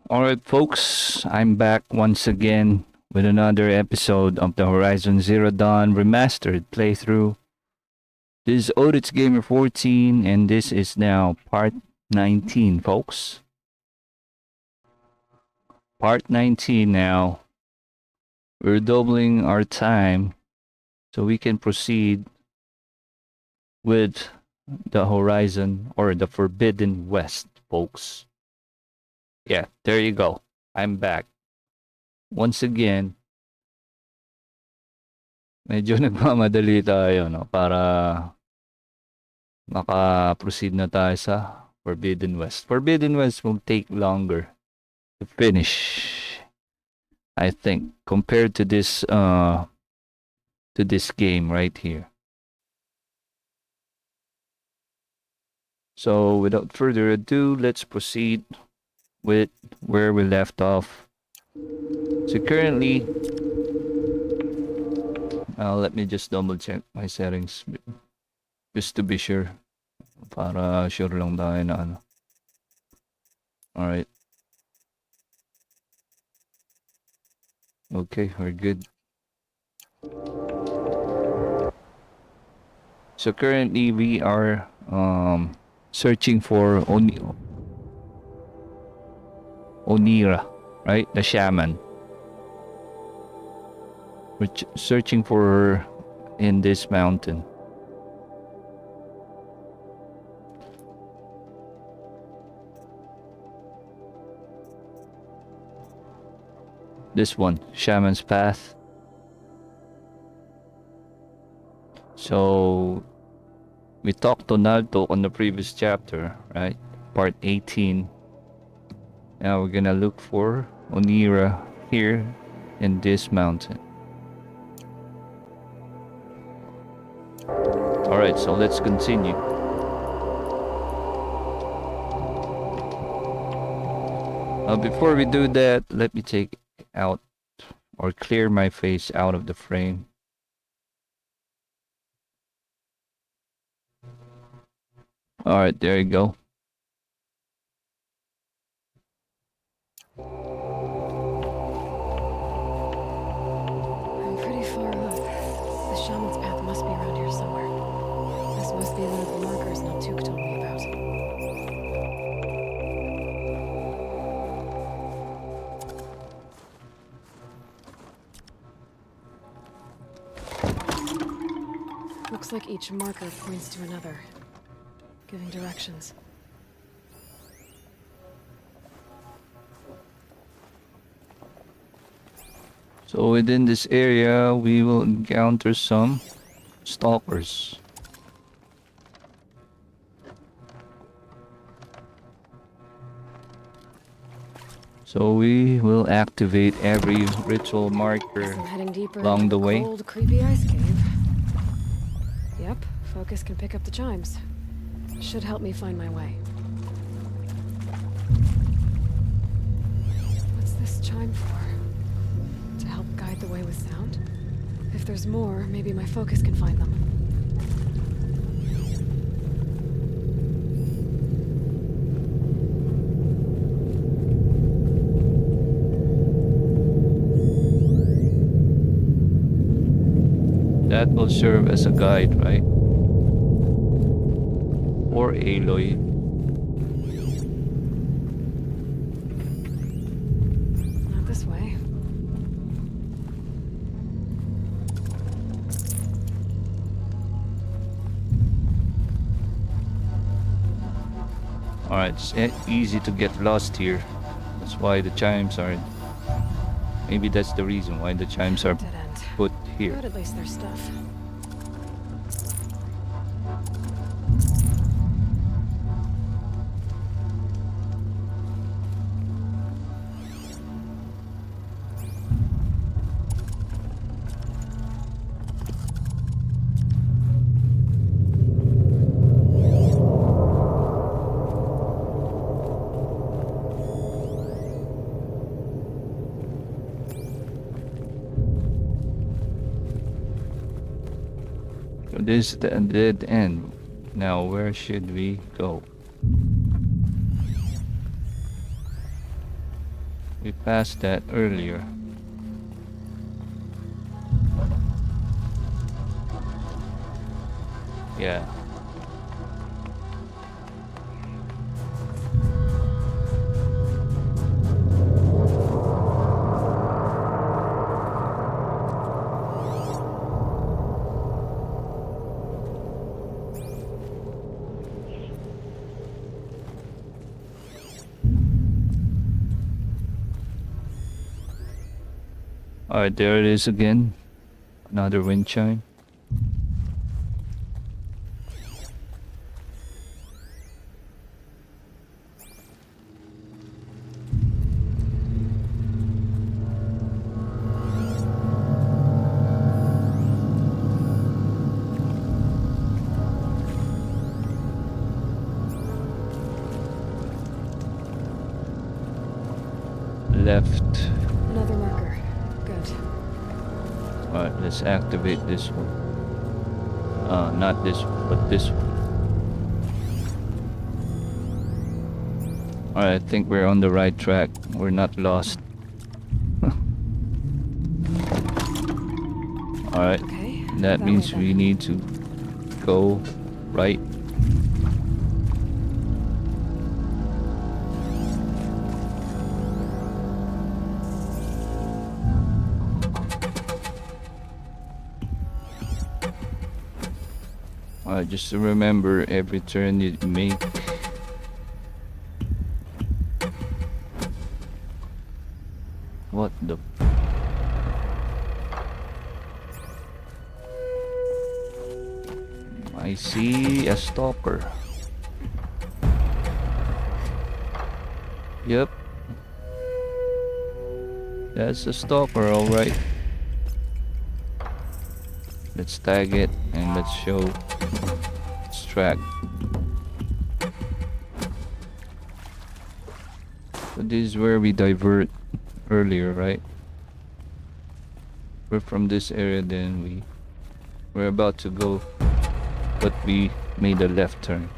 Alright, folks, I'm back once again with another episode of the Horizon Zero Dawn Remastered playthrough. This is Odits Gamer 14, and this is now part 19, folks. Part 19 now. We're doubling our time so we can proceed with the Horizon or the Forbidden West, folks. Yeah, there you go. I'm back. Once again, medyo nagmamadali tayo, no? Para maka-proceed na tayo sa Forbidden West. Forbidden West will take longer to finish, I think, compared to this game right here. So without further ado, let's proceed with where we left off. So currently, let me just double check my settings just to be sure. Para sure lang tayo na ano. Alright. Okay, we're good. So currently we are searching for Onira, right? The shaman. We're searching for her in this mountain. This one, Shaman's Path. So we talked to Nalto on the previous chapter, right? Part 18. Now we're gonna look for Onira here in this mountain. Alright, so let's continue. Before we do that, let me take out or clear my face out of the frame. Alright, there you go. I'm pretty far up. The shaman's path must be around here somewhere. This must be one of the markers Naltuk told me about. Looks like each marker points to another, giving directions. So within this area, we will encounter some stalkers. So we will activate every ritual marker I'm heading deeper along into the way. Cold, creepy ice cave. Yep, focus can pick up the chimes. Should help me find my way. What's this chime for? To help guide the way with sound? If there's more, maybe my focus can find them. That will serve as a guide, right? Or Aloy. Not this way. Alright, it's easy to get lost here. That's why the chimes are... Maybe that's the reason why the chimes are Dead end. put here. Good, at least there's stuff. So this is the dead end. Now where should we go? We passed that earlier. Yeah. Alright, there it is again. Another wind chime. Left. Another marker. Good. Alright, let's activate this one. Not this one, but this one. Alright, I think we're on the right track. We're not lost. Alright, Okay. that means way we then. need to go right. Just to remember every turn you make. What the? I see a stalker. Yep. That's a stalker, alright. Let's tag it and let's show its track. So this is where we divert earlier, right? We're from this area, then we're about to go, but we made a left turn.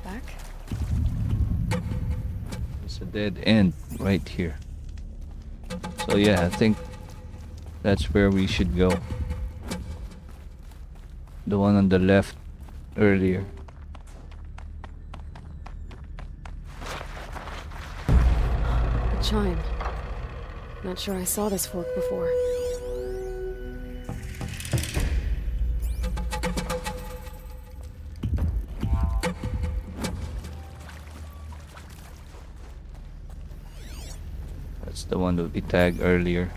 Back? It's a dead end right here. So yeah, I think that's where we should go. The one on the left earlier. A chime. Not sure I saw this fork before. That's the one that we tagged earlier.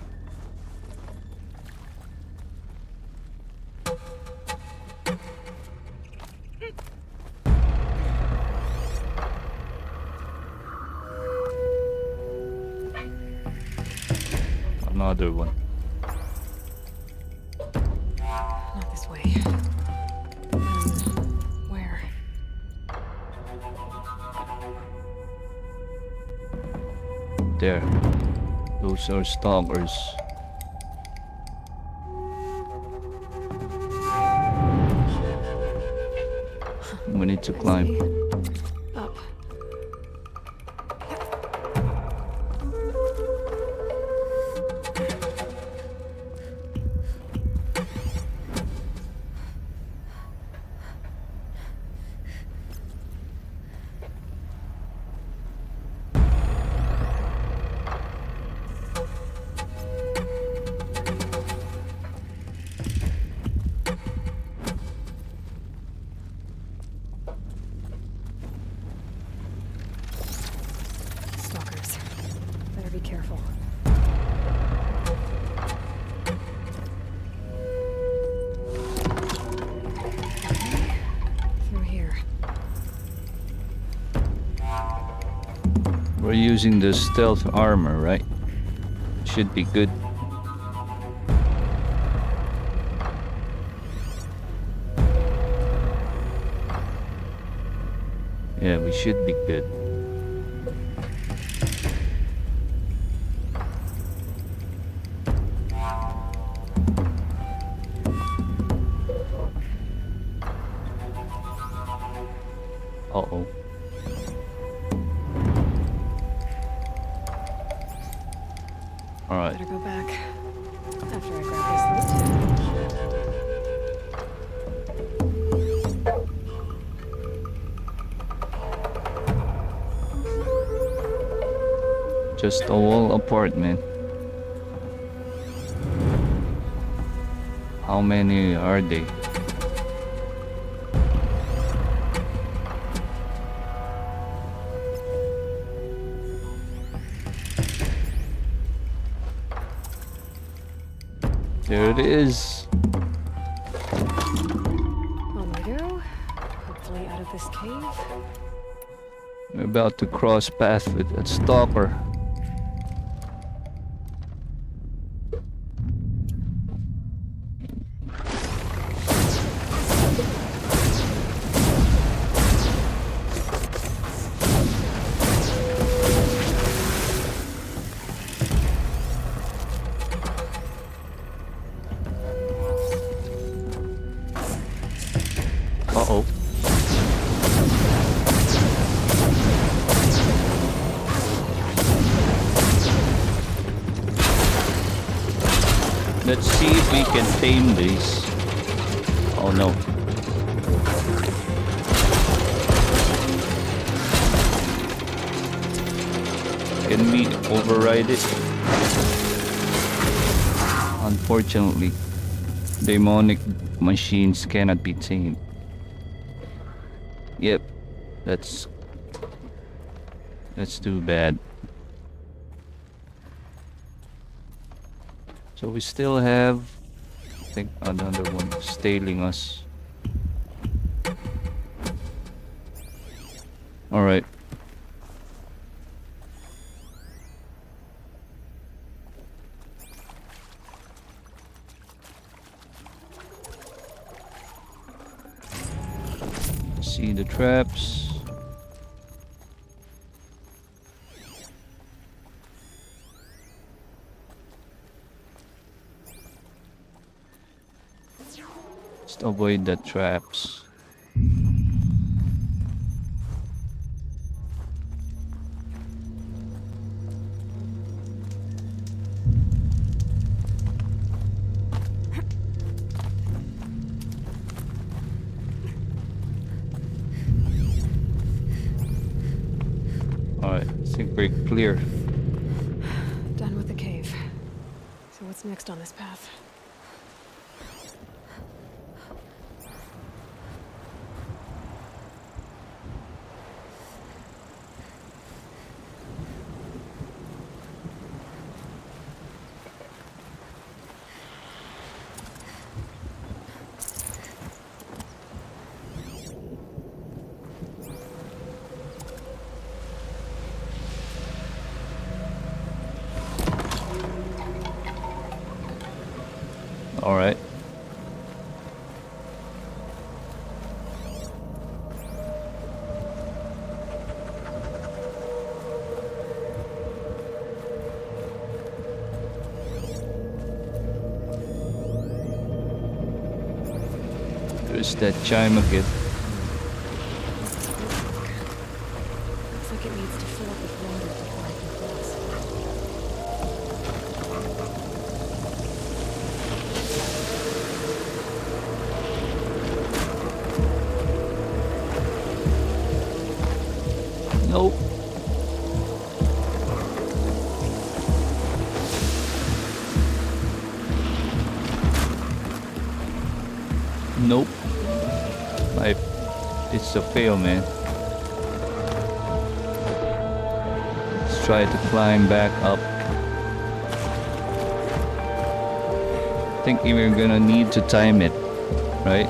Another one. Not this way. Where? There. Those are stalkers. We need to I climb. see. Up. Stalkers. Better be careful. Okay. Through here. We're using the stealth armor, right? Should be good. Yeah, we should be good. Uh-oh. Alright. Better go back after I grab this loot. Just a wall apartment. How many are they? There it is. On we go. Hopefully out of this cave. We're about to cross paths with a stalker. Uh-oh. Let's see if we can tame these. Oh no. Can we override it? Unfortunately, demonic machines cannot be tamed. Yep, that's too bad. So we still have, I think, another one stailing us. All right. See the traps. Just avoid the traps. Alright, I think we're clear. Done with the cave. So what's next on this path? All right. There's that chime again. Looks like it needs to fill up with water before I can cross. Nope. Nope. It's a fail, man. Let's try to climb back up. I think we're gonna need to time it, right?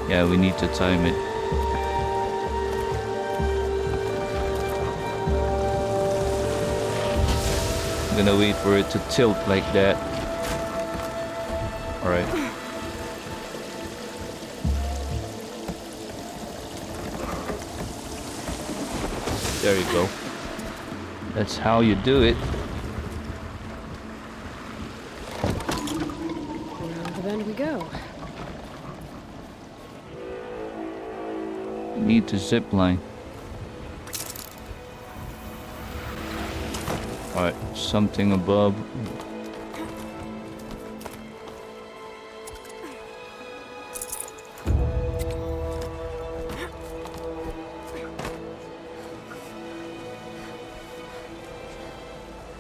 Yeah, we need to time it. I'm gonna wait for it to tilt like that. Alright. There you go. That's how you do it. Around the bend we go. Need to zip line. Alright, something above.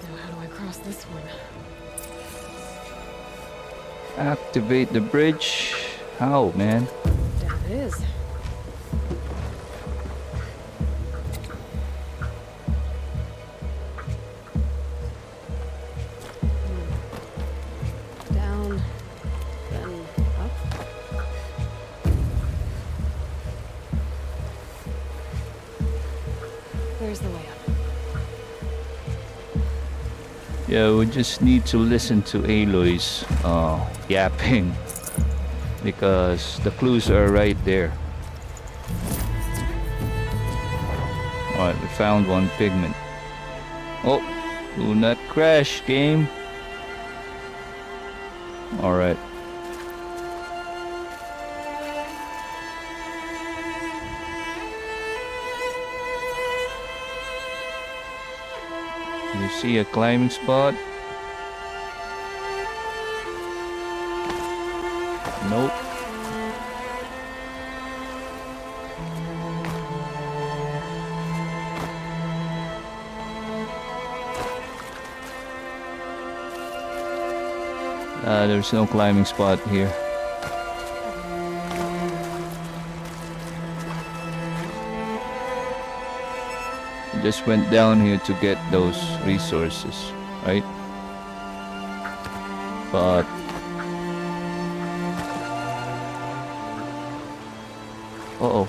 Now how do I cross this one? Activate the bridge. How, man? There it is. Down, then up. There's the way up. Yeah, we just need to listen to Aloy's yapping because the clues are right there. Alright, we found one pigment. Oh, do not crash, game. Alright. You see a climbing spot? Nope. There's no climbing spot here. Just went down here to get those resources, right? But uh-oh.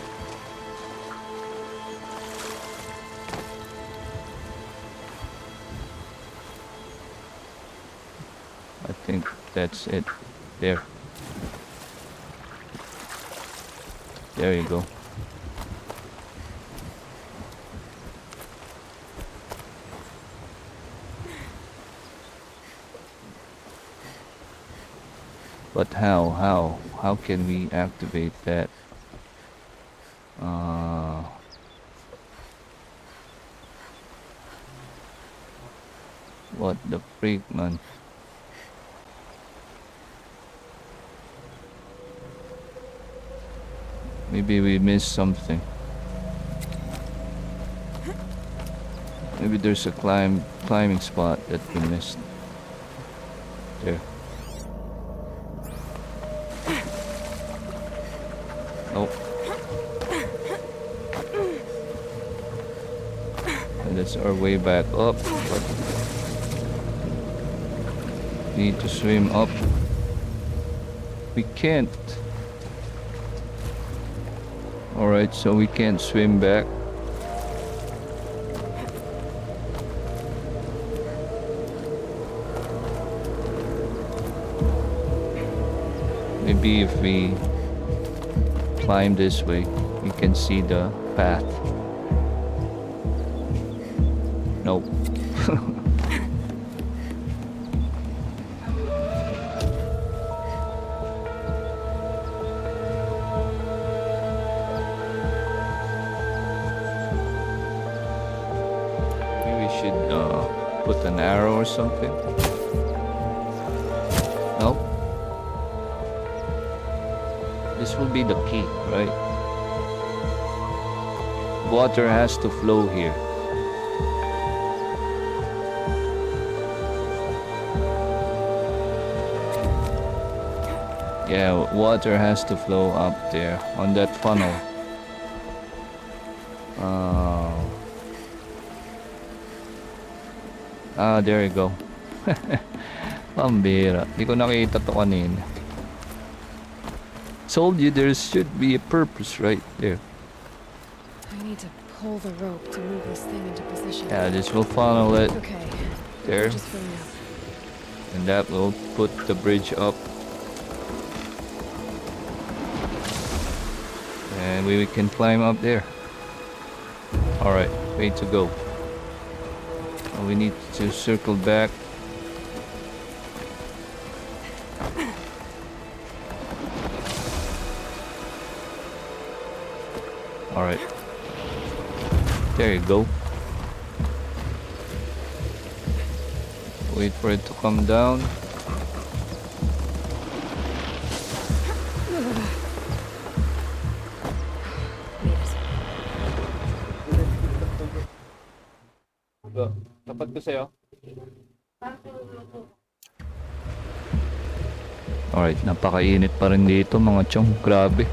I think that's it. There. There you go. But how can we activate that? What the freak, man? Maybe we missed something. Maybe there's a climbing spot that we missed. There. Oh. And that's our way back up. But need to swim up. We can't. Alright, so we can't swim back. Maybe if we climb this way, we can see the path. Nope. Maybe we should put an arrow or something. Nope. This will be the key, right? Water has to flow here. Yeah, water has to flow up there on that funnel. There you go. Pambira. Di ko nakita to kanina. Told you there should be a purpose right there. I need to pull the rope to move this thing into position. Yeah, this will funnel it. Okay, there, Just filling up. and that will put the bridge up, and we can climb up there. All right, way to go. Now we need to circle back. All right, there you go. Wait for it to come down. Tapat ko sa'yo. Alright, napakainit pa rin dito mga chong. Grabe.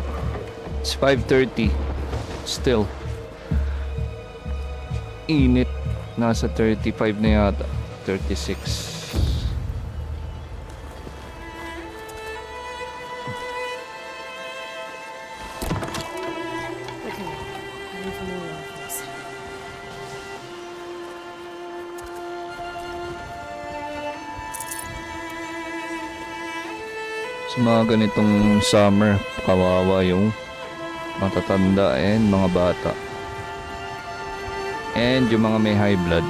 It's 5:30. Still. Init. Nasa 35 na yata. 36. Okay, heading for more waterfalls. Sa mga ganitong summer, kawawa yung matatanda and mga bata. And yung mga may high blood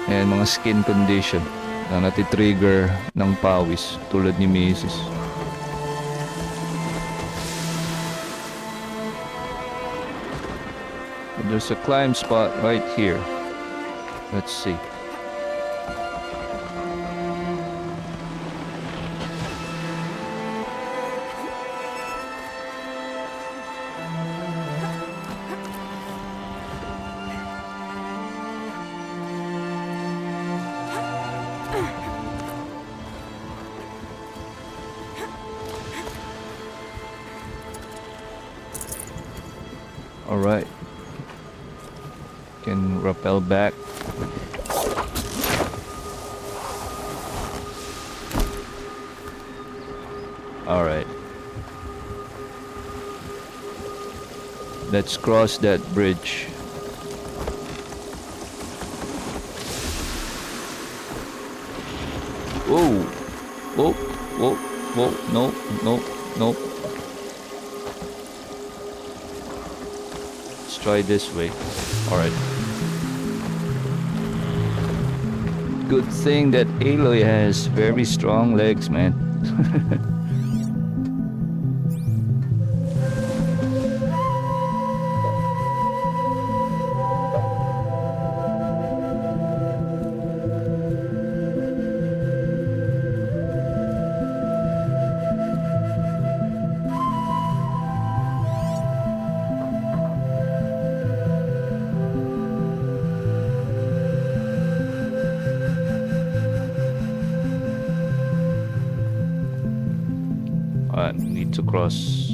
and mga skin condition na natitrigger ng pawis tulad ni Mrs. There's a climb spot right here. Let's see. Alright. Can rappel back. Alright. Let's cross that bridge. Whoa! Whoa! Whoa! Whoa! No! No! No! Let's try this way. Alright. Good thing that Aloy has very strong legs, man. Alright, need to cross.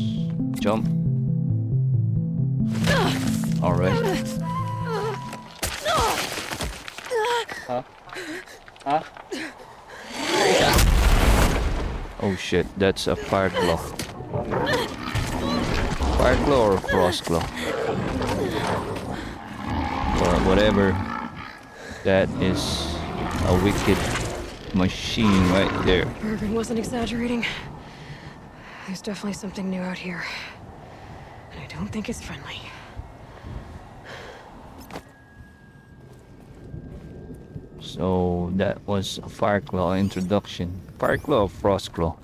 Jump. Alright. Huh? Huh? Oh shit, that's a fire claw. Fire claw or frost claw? Or whatever. That is a wicked machine right there. Bergen wasn't exaggerating. There's definitely something new out here. And I don't think it's friendly. So that was a fire claw introduction. Fire claw or frost claw?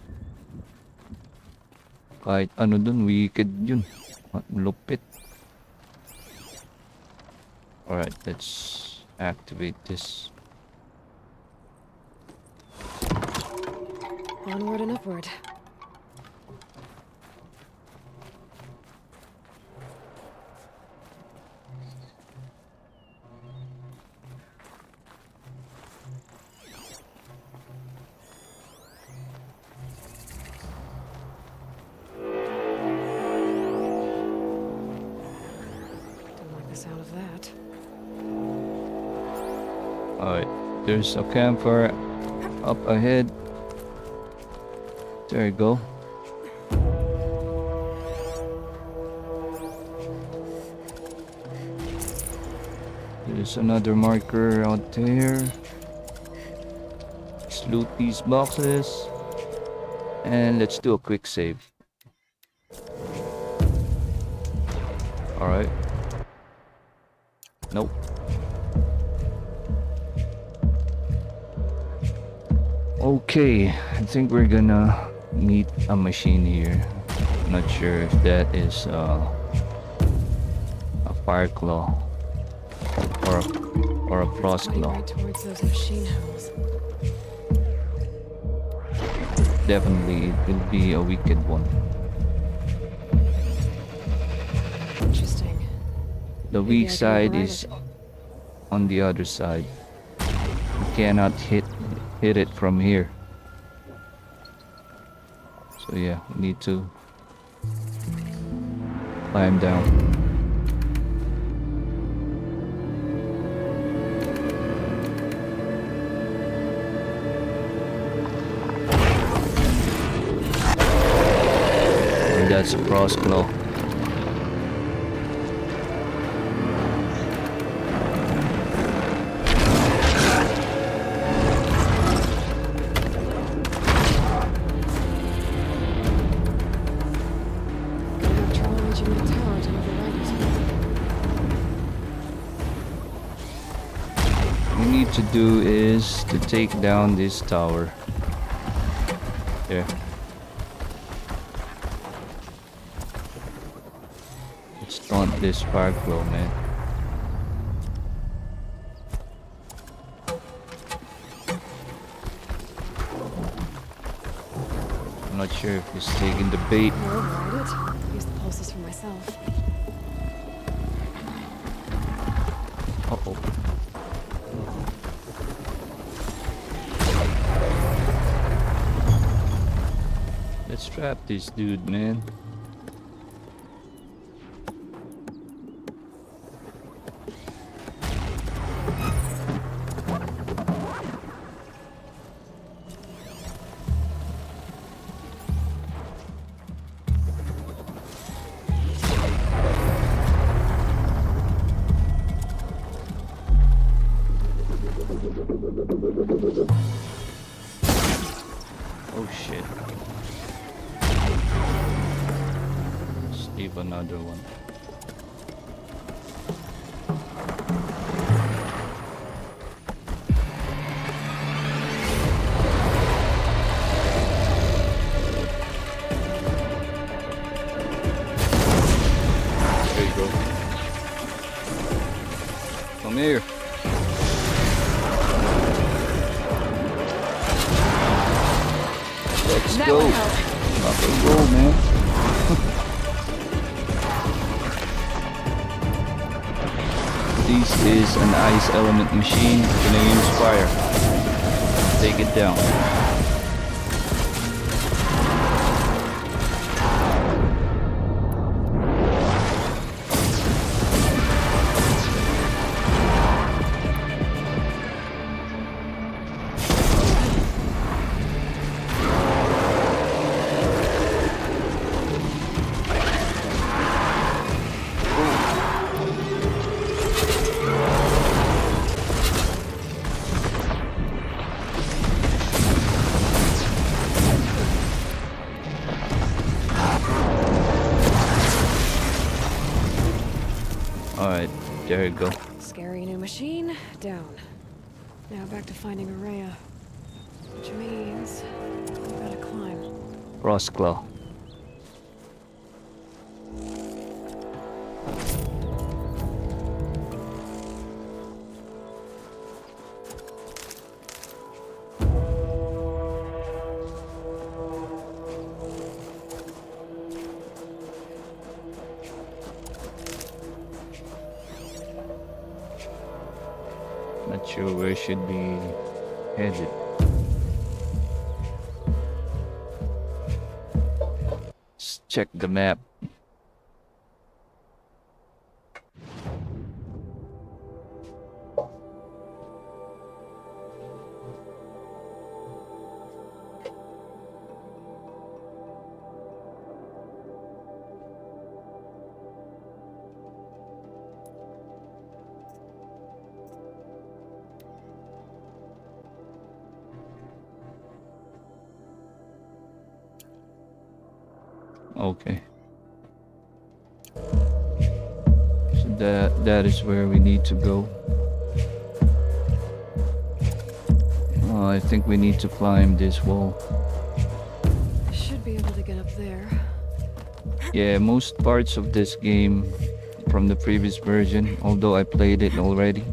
Kahit ano dun, wicked yun. Lupit. Alright, let's activate this. Onward and upward. Don't like the sound of that. Alright, there's a campfire up ahead. There you go. There's another marker out there. Let's loot these boxes. And let's do a quick save. Alright. Nope. Okay, I think we're gonna meet a machine here. I'm not sure if that is a fire claw or a frost Pointing claw. right towards those machine hells. Definitely it will be a wicked one. Interesting. The Maybe weak I can side override is it. on the other side. You cannot hit it from here. So yeah, we need to climb down. And that's a frost claw. I'm trying reaching that tower to override it. What you need to do is to take down this tower. There. Let's taunt this fire claw, man. I'm not sure if he's taking the bait. I'll override it. Use the pulses for myself. Uh-oh. Let's trap this dude, man. Oh shit. Let's leave another one. There you go. Come here. Let's That go. would help. Rock and roll, man. This is an ice element machine. Gonna use fire. Take it down. Alright, there you go. Scary new machine, down. Now back to finding Araya. Which means I gotta climb. Frost claw. Not sure where should be headed. Let's check the map. Okay. So that is where we need to go. I think we need to climb this wall. I should be able to get up there. Yeah, most parts of this game from the previous version, although I played it already,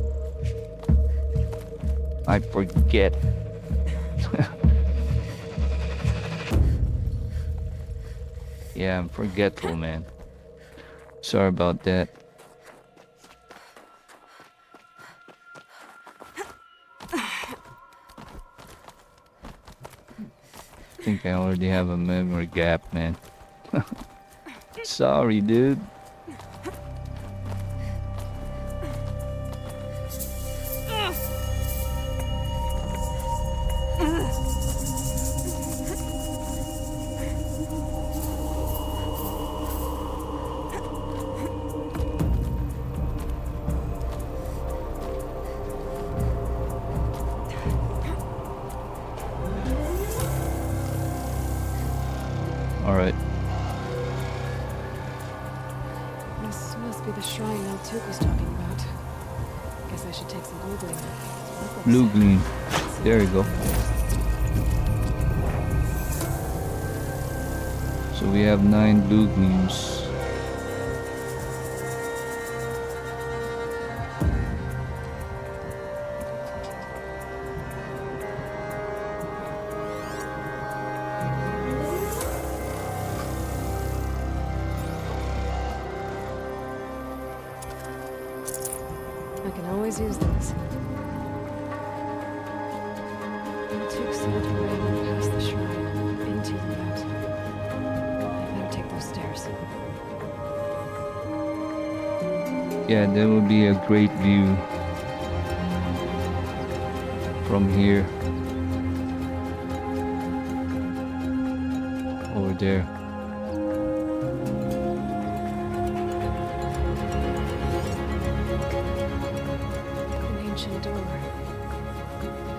I forget. Yeah, I'm forgetful, man. Sorry about that. I think I already have a memory gap, man. Sorry, dude. Alright. This must be the shrine Maltuk was talking about. Guess I should take some blue gleam. Blue gleam. There you go. So we have 9 blue gleams. I can always use those. Maltuk said the way went past the shrine, into the mountain. I better take those stairs. Yeah, there will be a great view from here. Over there. An ancient door.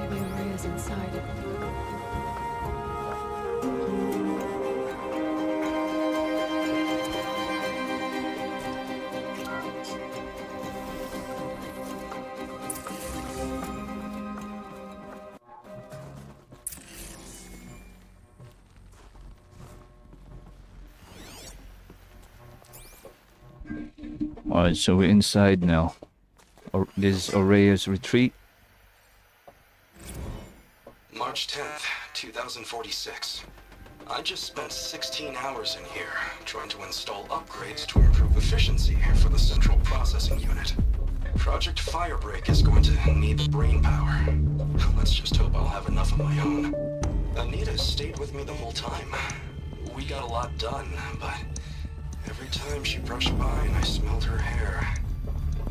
Maybe Araya's inside. Alright, so we're inside now. This is Araya's retreat. March 10th, 2046. I just spent 16 hours in here, trying to install upgrades to improve efficiency for the central processing unit. Project Firebreak is going to need brain power. Let's just hope I'll have enough of my own. Anita stayed with me the whole time. We got a lot done, but every time she brushed by and I smelled her hair...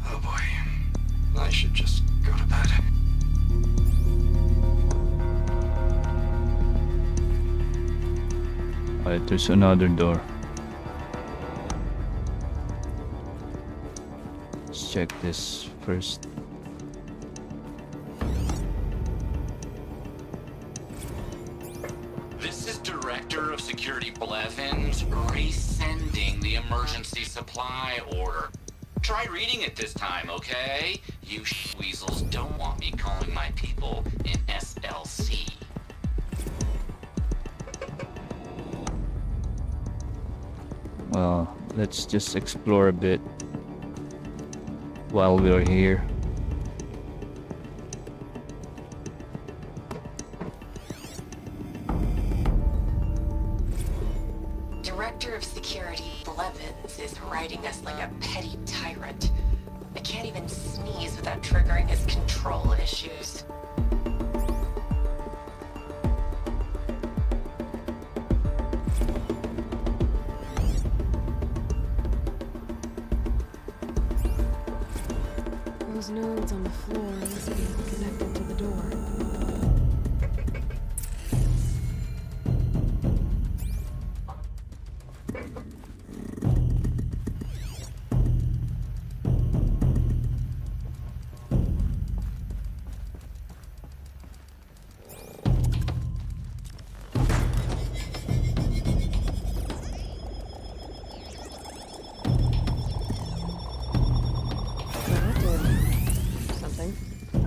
Oh boy. I should just go to bed. Alright, there's another door. Let's check this first. This is Director of Security Blevins resending the emergency supply order. Try reading it this time, okay? You weasels don't want me calling my people in SLC. Well, let's just explore a bit while we're here. Director of Security Blevins is writing us like a petty tyrant. I can't even sneeze without triggering his control issues. Those nodes on the floor must be connected to the door.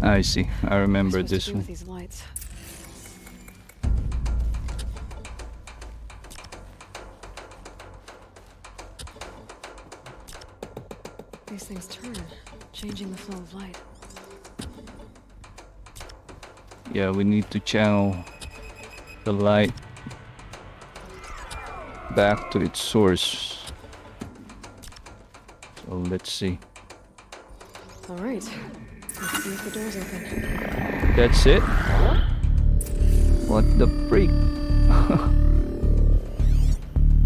I see. I remember What's supposed this to do with one. these lights? These things turn, changing the flow of light. Yeah, we need to channel the light back to its source. So let's see. All right. Let's see if the door's open. That's it? What the freak?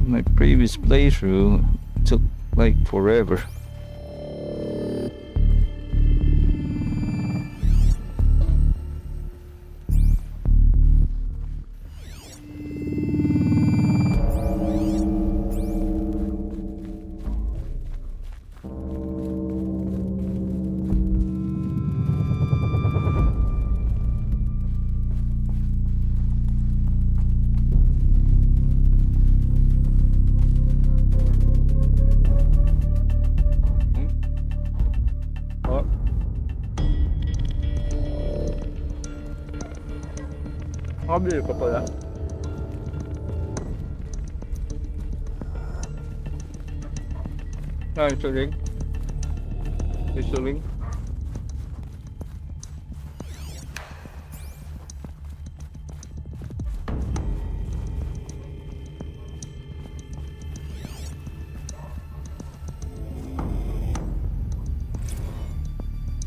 My previous playthrough took like forever. Oh. Kabili ka pala. Suling. Suling.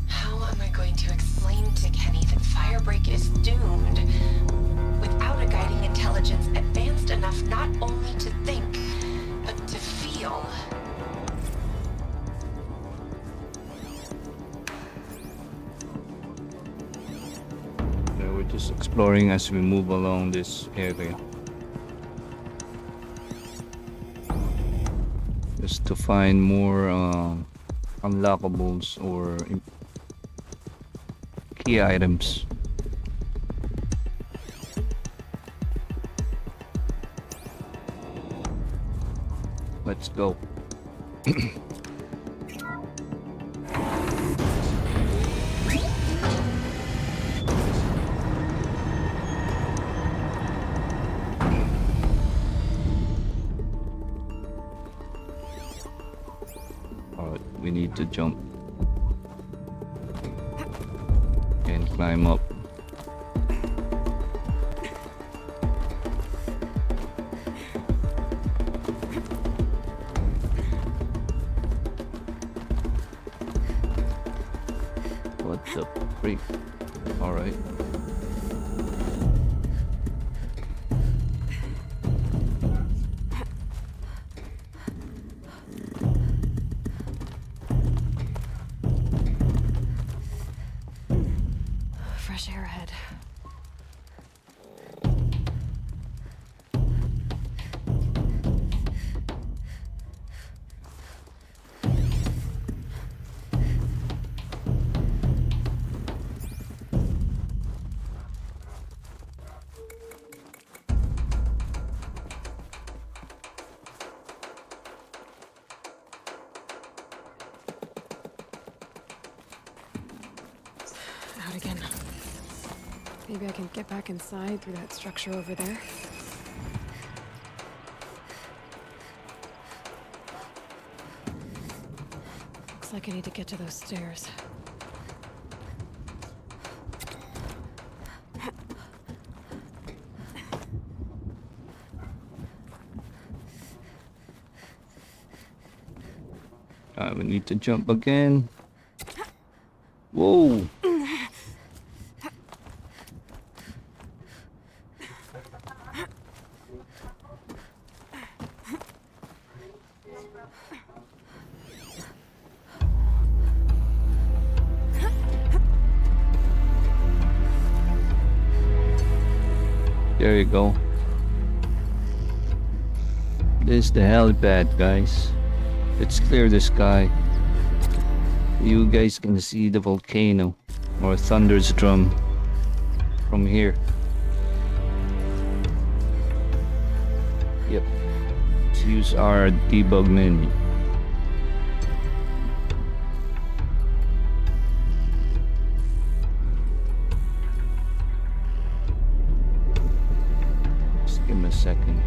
How am I going to explain to Kenny that Firebreak is doomed? Without a guiding intelligence advanced enough not only to think, but to feel. Yeah, we're just exploring as we move along this area. Just to find more unlockables or key items. Let's go. Alright, we need to jump and climb up. What the freak? Alright. Fresh air ahead. Out again. Maybe I can get back inside through that structure over there. Looks like I need to get to those stairs. We need to jump again. Whoa! There you go. This is the helipad, guys. Let's clear the sky. You guys can see the volcano or thunder's drum from here. Yep. Let's use our debug menu. Give me a second.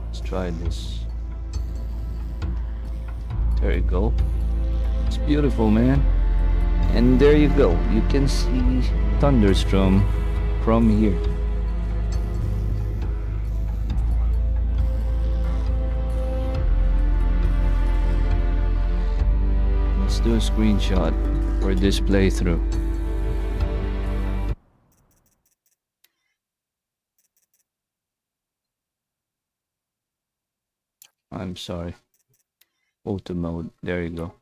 Let's try this. There you go. It's beautiful, man. And there you go. You can see Thunderstorm from here. Let's do a screenshot for this playthrough. I'm sorry. Auto mode. There you go.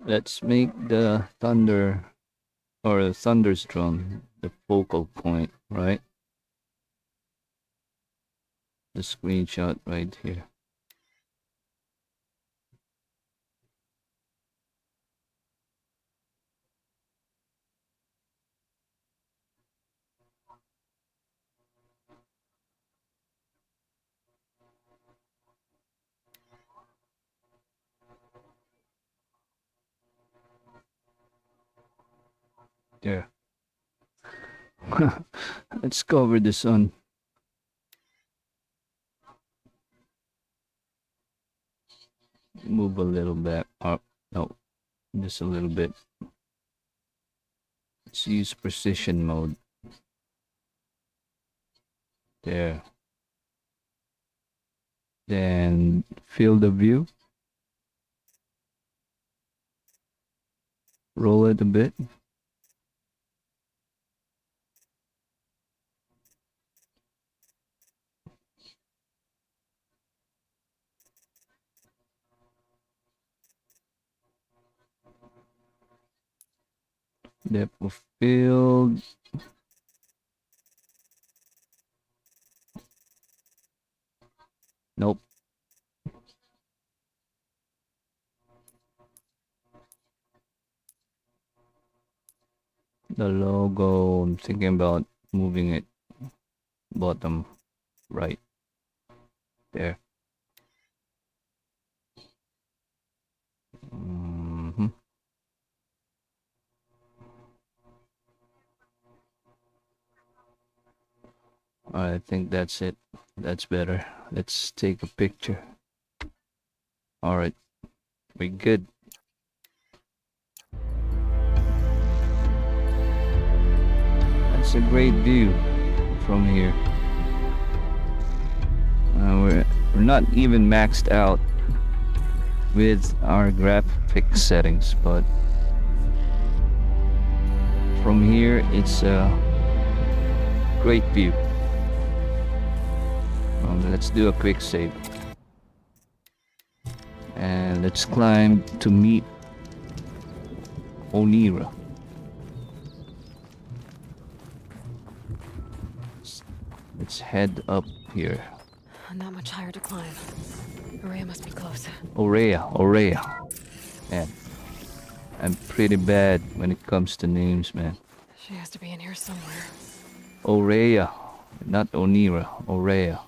Let's make the thunder or the thunderstorm the focal point, right? The screenshot right here. There. Let's cover the sun. Move a little back. Oh, no, just a little bit. Let's use precision mode. There. Then fill the view. Roll it a bit. Depth of field. Nope. The logo, I'm thinking about moving it bottom right. There. I think that's it. That's better. Let's take a picture. Alright. We're good. That's a great view from here. We're not even maxed out with our graphics settings, but from here it's a great view. Let's do a quick save and let's climb to meet Onira. Let's head up here. Not much higher to climb. Araya must be close. Aurea. Man, I'm pretty bad when it comes to names, man. She has to be in here somewhere. Aurea, not Onira. Aurea.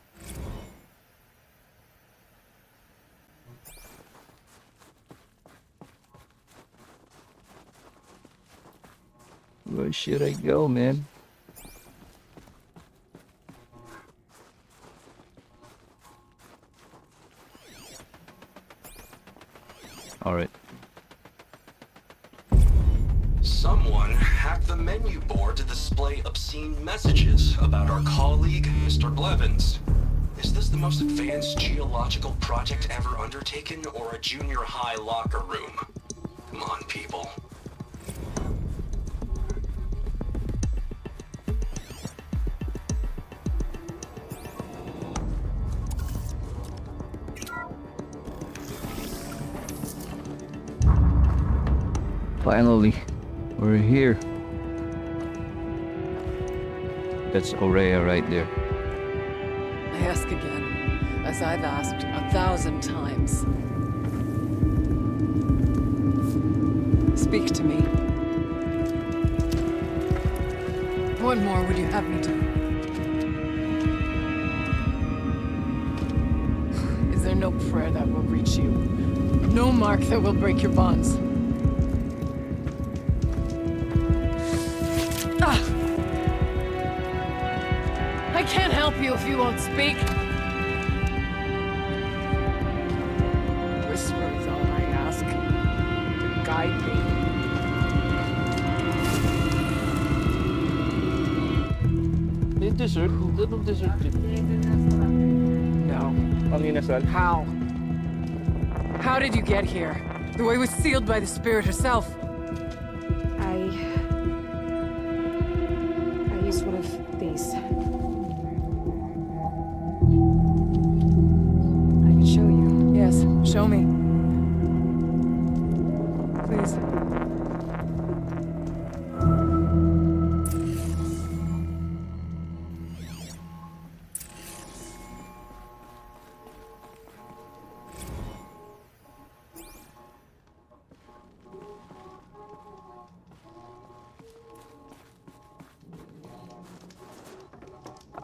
Where should I go, man? Alright. Someone hacked the menu board to display obscene messages about our colleague, Mr. Blevins. Is this the most advanced geological project ever undertaken, or a junior high locker room? Come on, people. Finally, we're here. That's Aurea right there. I ask again, as I've asked 1,000 times. Speak to me. What more would you have me do? Is there no prayer that will reach you? No mark that will break your bonds? Ah! I can't help you if you won't speak. Whisper is all I ask. To guide me. May dessert? Anong dessert dito? No. Ang inasal? How? How did you get here? The way was sealed by the spirit herself. I used one of these. I could show you. Yes, show me. Please.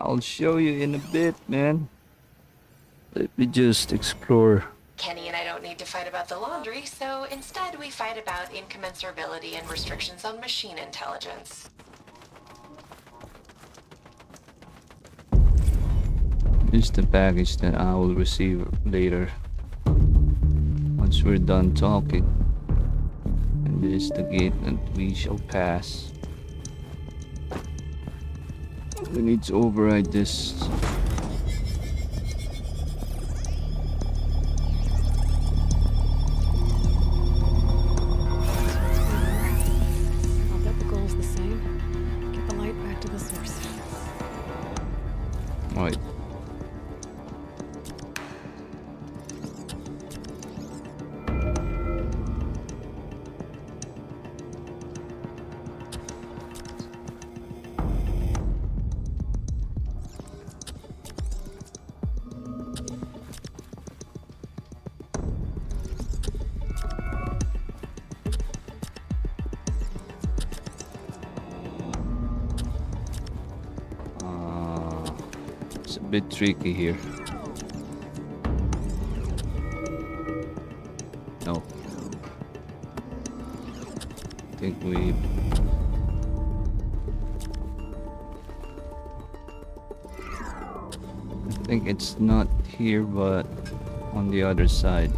I'll show you in a bit, man. Let me just explore. Kenny and I don't need to fight about the laundry, so instead we fight about incommensurability and restrictions on machine intelligence. Here's the package that I will receive later. Once we're done talking. And this is the gate that we shall pass. We need to override this. I'll bet the goal's the same. Get the light back to the source. Right. It's a bit tricky here. No. I think we... I think it's not here, but on the other side.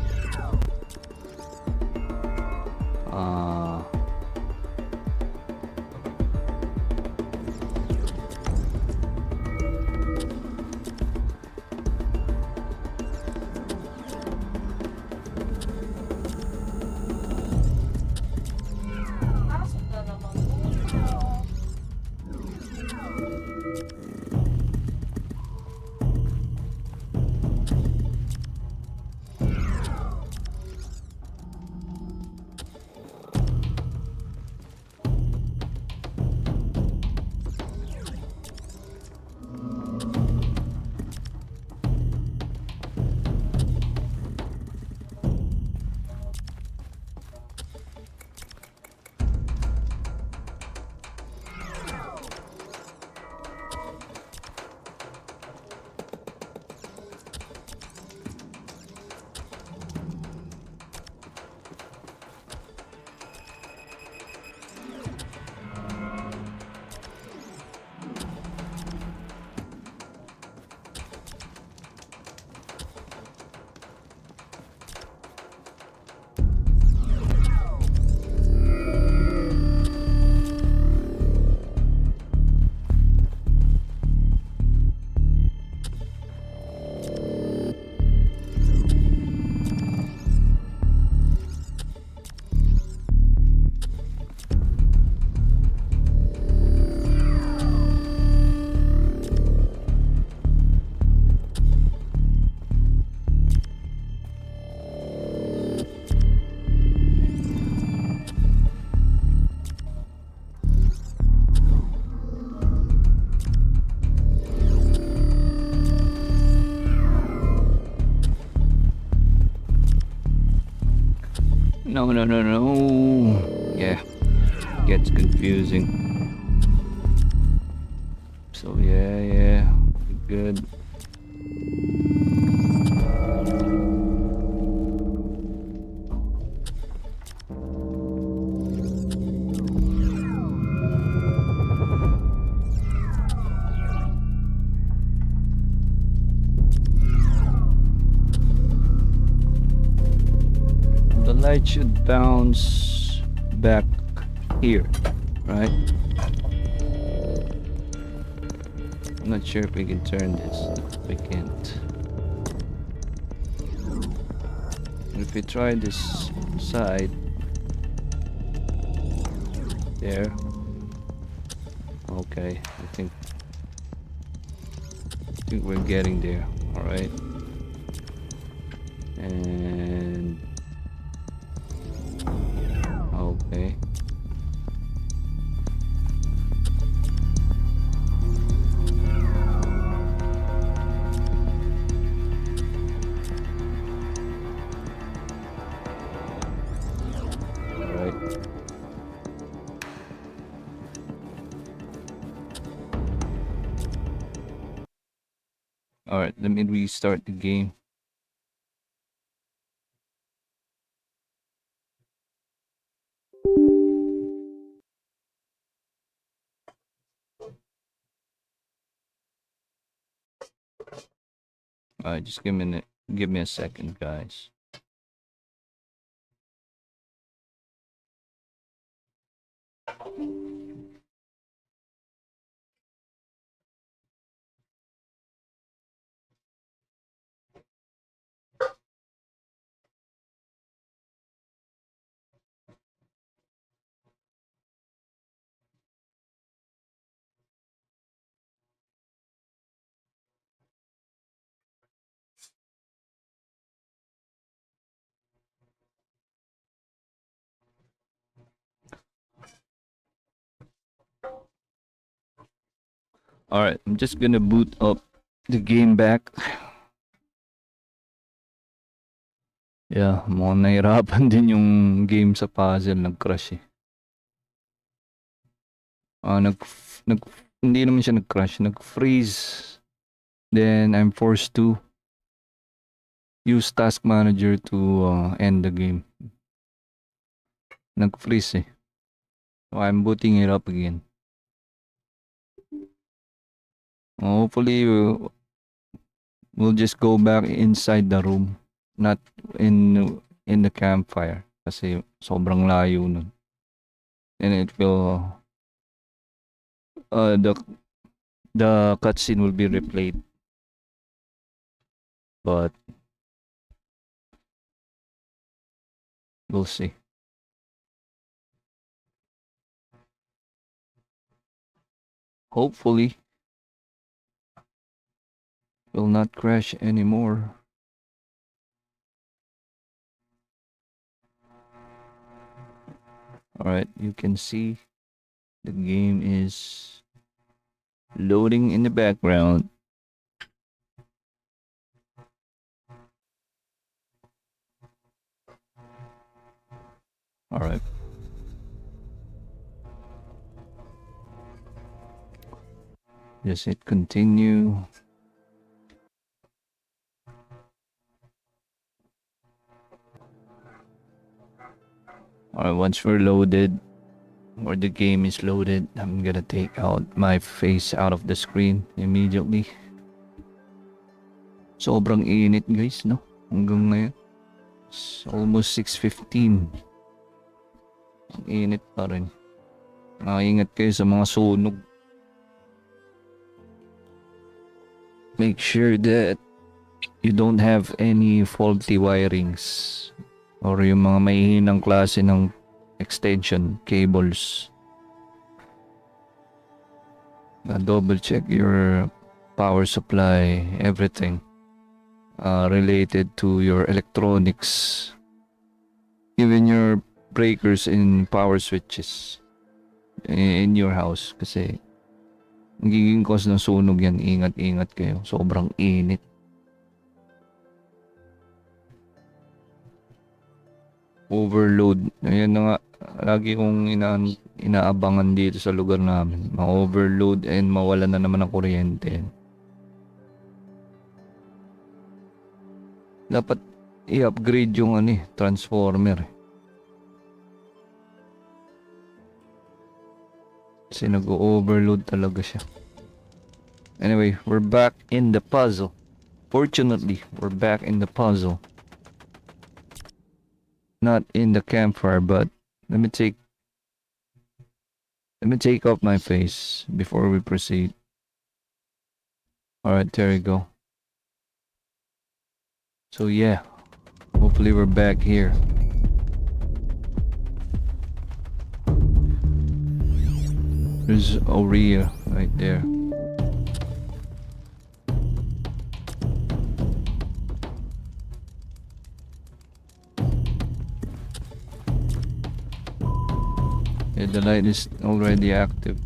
No. Yeah, gets confusing. So yeah, good. The light should bounce back here, right? I'm not sure if we can turn this. We can't. If we try this side, there. Okay, I think we're getting there. All right, and okay. All right. All right, let me restart the game. All right, just give me a second, guys. All right, I'm just gonna boot up the game back. Yeah, mukhang nahirapan din yung game sa puzzle, nag-crash eh. Nag, nag, hindi naman siya nag-crash, nag-freeze. Then I'm forced to use task manager to end the game. Nag-freeze eh. So I'm booting it up again. Hopefully we'll just go back inside the room, not in the campfire kasi sobrang layo nun. And it will the cutscene will be replayed. But we'll see. Hopefully will not crash anymore. Alright, you can see the game is loading in the background. Alright. Just hit continue. Alright, once we're loaded, or the game is loaded, I'm gonna take out my face out of the screen immediately. Sobrang init guys, no? Hanggang ngayon. It's almost 6:15. Ang init pa rin. Ingat kayo sa mga sunog. Make sure that you don't have any faulty wirings or yung mga mahihinang klase ng extension cables. Double check your power supply, everything related to your electronics, even your breakers and power switches in your house kasi magiging cause ng sunog yan. Ingat kayo, sobrang init. Overload. Ayan na nga. Lagi kong inaabangan dito sa lugar namin. Ma-overload and mawala na naman ng kuryente. Dapat i-upgrade yung transformer. Kasi nag-overload talaga siya. Anyway, we're back in the puzzle. Fortunately, we're back in the puzzle. Not in the campfire, but let me take off my face before we proceed. Alright, there you go. So yeah, hopefully we're back here. There's Aurea right there. Yeah, the light is already active.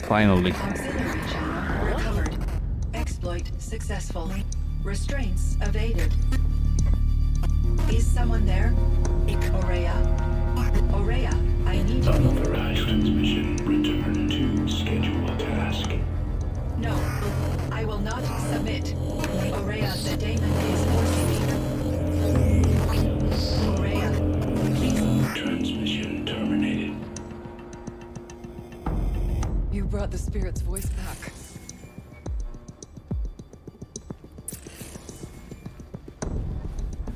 Finally. Auxiliary channel recovered. Exploit successful. Restraints evaded. Is someone there? Aurea? Aurea, I need you. Unauthorized transmission. Return to scheduled task. No, I will not submit. Aurea, the daemon is forcing me. Aurea, please. Transmission terminated. You brought the spirit's voice back.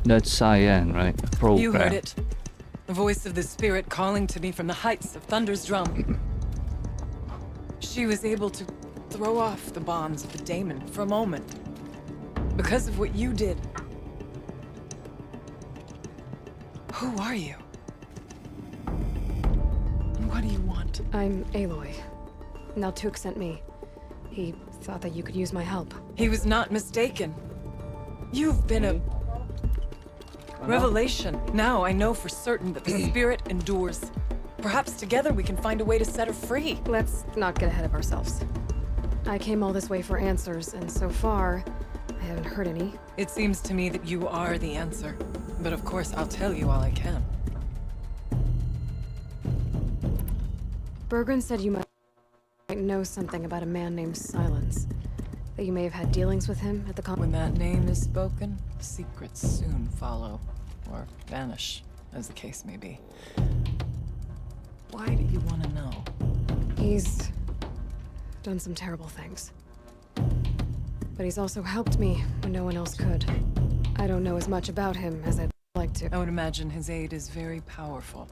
That's Cyan, right? Program. You heard it. The voice of the spirit calling to me from the heights of Thunder's drum. She was able to throw off the bonds of the daemon for a moment. Because of what you did. Who are you? And what do you want? I'm Aloy. Naltuk sent me. He thought that you could use my help. He was not mistaken. You've been a revelation. Now I know for certain that the spirit endures. Perhaps together we can find a way to set her free. Let's not get ahead of ourselves. I came all this way for answers, and so far, I haven't heard any. It seems to me that you are the answer. But of course, I'll tell you all I can. Bergren said you might know something about a man named Silence. That you may have had dealings with him at the When that name is spoken, secrets soon follow. Or vanish, as the case may be. Why do you want to know? He's done some terrible things. But he's also helped me when no one else could. I don't know as much about him as I'd like to. I would imagine his aid is very powerful.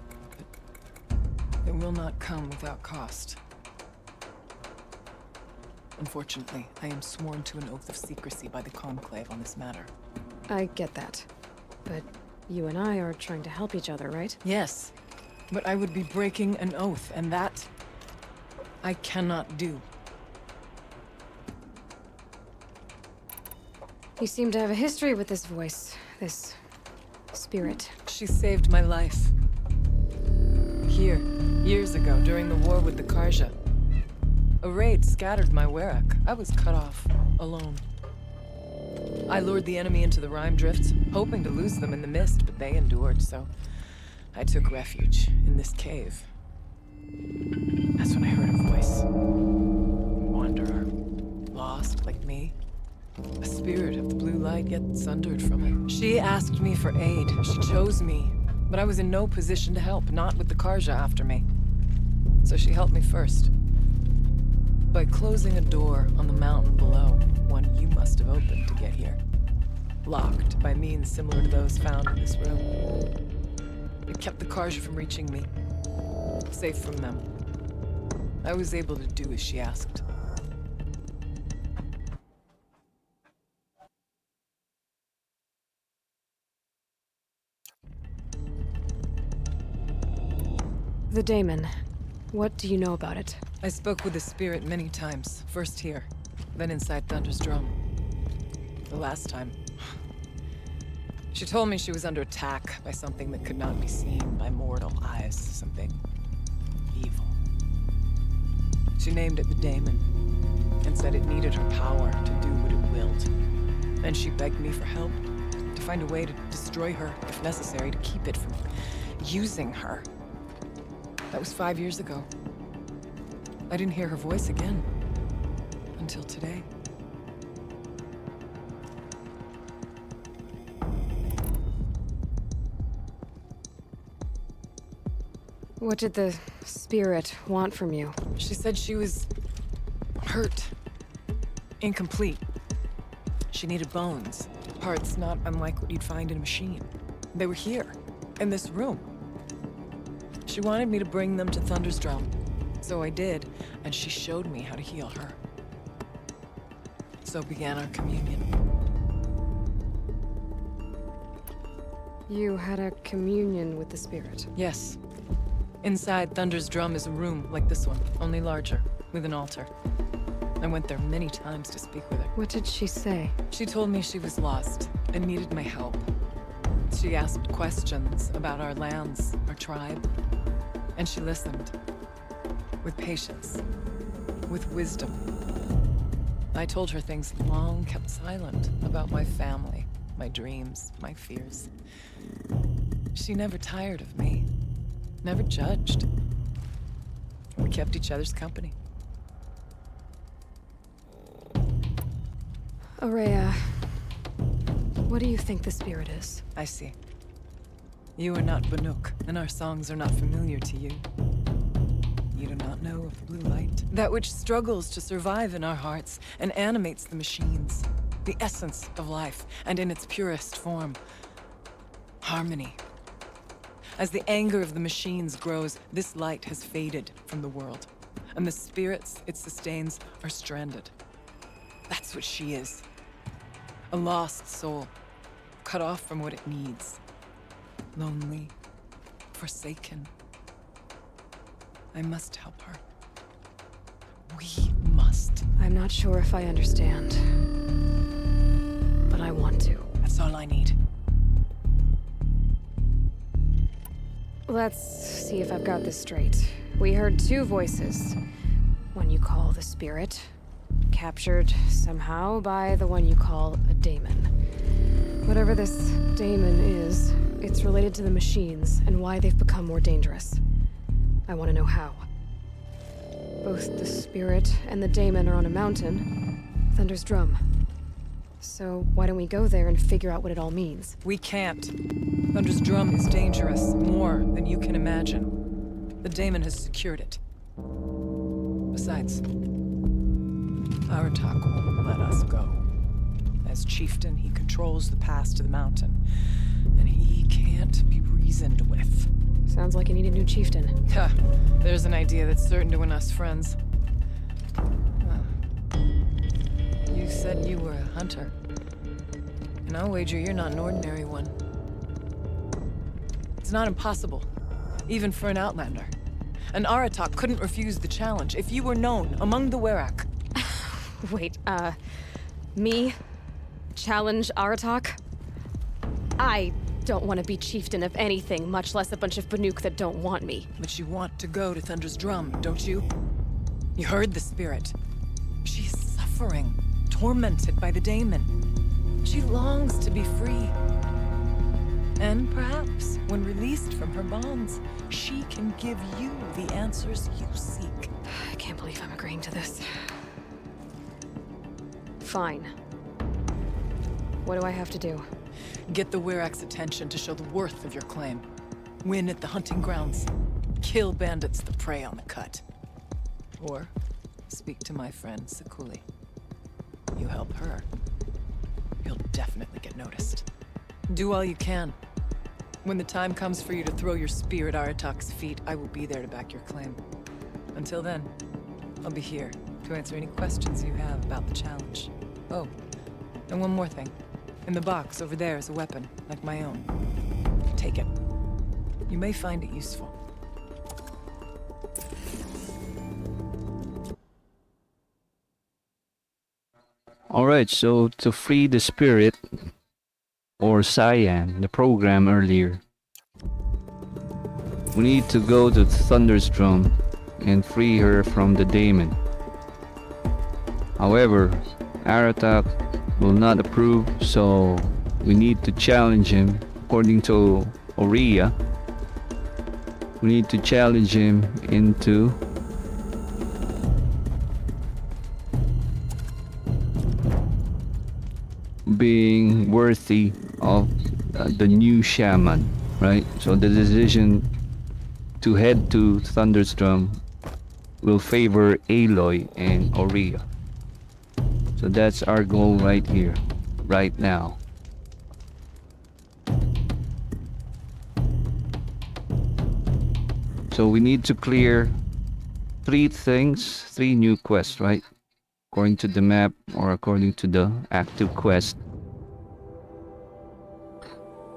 But It will not come without cost. Unfortunately, I am sworn to an oath of secrecy by the Conclave on this matter. I get that. But you and I are trying to help each other, right? Yes, but I would be breaking an oath, and that I cannot do. You seem to have a history with this voice, this spirit. She saved my life. Here, years ago, during the war with the Karja. A raid scattered my Werak. I was cut off, alone. I lured the enemy into the Rime Drifts, hoping to lose them in the mist, but they endured, so I took refuge in this cave. That's when I heard a voice. A wanderer, lost like me. A spirit of the blue light, yet sundered from it. She asked me for aid. She chose me, but I was in no position to help, not with the Karja after me. So she helped me first. By closing a door on the mountain below, one you must have opened to get here. Locked by means similar to those found in this room. It kept the Karja from reaching me. Safe from them. I was able to do as she asked. The daemon. What do you know about it? I spoke with the spirit many times. First here, then inside Thunder's drum. The last time. She told me she was under attack by something that could not be seen by mortal eyes. Something evil. She named it the daemon, and said it needed her power to do what it willed. And she begged me for help, to find a way to destroy her, if necessary, to keep it from using her. That was 5 years ago. I didn't hear her voice again. Until today. What did the spirit want from you? She said she was hurt. Incomplete. She needed bones. Parts not unlike what you'd find in a machine. They were here, in this room. She wanted me to bring them to Thunder's drum. So I did, and she showed me how to heal her. So began our communion. You had a communion with the spirit. Yes. Inside Thunder's drum is a room like this one, only larger, with an altar. I went there many times to speak with her. What did she say? She told me she was lost and needed my help. She asked questions about our lands, our tribe, and she listened. With patience. With wisdom. I told her things long kept silent about my family, my dreams, my fears. She never tired of me. Never judged. We kept each other's company. Aurea, what do you think the spirit is? I see. You are not Banuk, and our songs are not familiar to you. You do not know of the blue light. That which struggles to survive in our hearts and animates the machines. The essence of life, and in its purest form. Harmony. As the anger of the machines grows, this light has faded from the world. And the spirits it sustains are stranded. That's what she is. A lost soul. Cut off from what it needs. Lonely. Forsaken. I must help her. We must. I'm not sure if I understand. But I want to. That's all I need. Let's see if I've got this straight. We heard two voices. One you call the spirit, captured somehow by the one you call a daemon. Whatever this daemon is, it's related to the machines and why they've become more dangerous. I want to know how. Both the spirit and the daemon are on a mountain, Thunder's drum. So why don't we go there and figure out what it all means? We can't. Thunder's drum is dangerous, more than you can imagine. The daemon has secured it. Besides, our talk won't let us go. As chieftain, he controls the pass to the mountain, and he can't be reasoned with. Sounds Sounds like you need a new chieftain. Ha, there's an idea that's certain to win us friends. You said you were a hunter. And I'll wager you're not an ordinary one. It's not impossible, even for an outlander. An Aratak couldn't refuse the challenge if you were known among the Werak. Wait, me? Challenge Aratak? I don't want to be chieftain of anything, much less a bunch of Banuk that don't want me. But you want to go to Thunder's Drum, don't you? You heard the spirit. She's suffering, tormented by the daemon. She longs to be free. And perhaps, when released from her bonds, she can give you the answers you seek. I can't believe I'm agreeing to this. Fine. What do I have to do? Get the Werak's attention to show the worth of your claim. Win at the hunting grounds. Kill bandits that prey on the cut. Or speak to my friend Sekuli. You help her, you'll definitely get noticed. Do all you can. When the time comes for you to throw your spear at Aratak's feet, I will be there to back your claim. Until then, I'll be here to answer any questions you have about the challenge. Oh, and one more thing. In the box over there is a weapon, like my own. Take it. You may find it useful. Alright, so to free the spirit, or Cyan, the program earlier, we need to go to Thunder's Drum and free her from the daemon. However, Aratak will not approve, so we need to challenge him. According to Aurea, we need to challenge him into being worthy of the new shaman, right? So the decision to head to Thunder's Drum will favor Aloy and Aurea. So that's our goal right here, right now. So we need to clear 3 things, 3 new quests, right? According to the map or according to the active quest,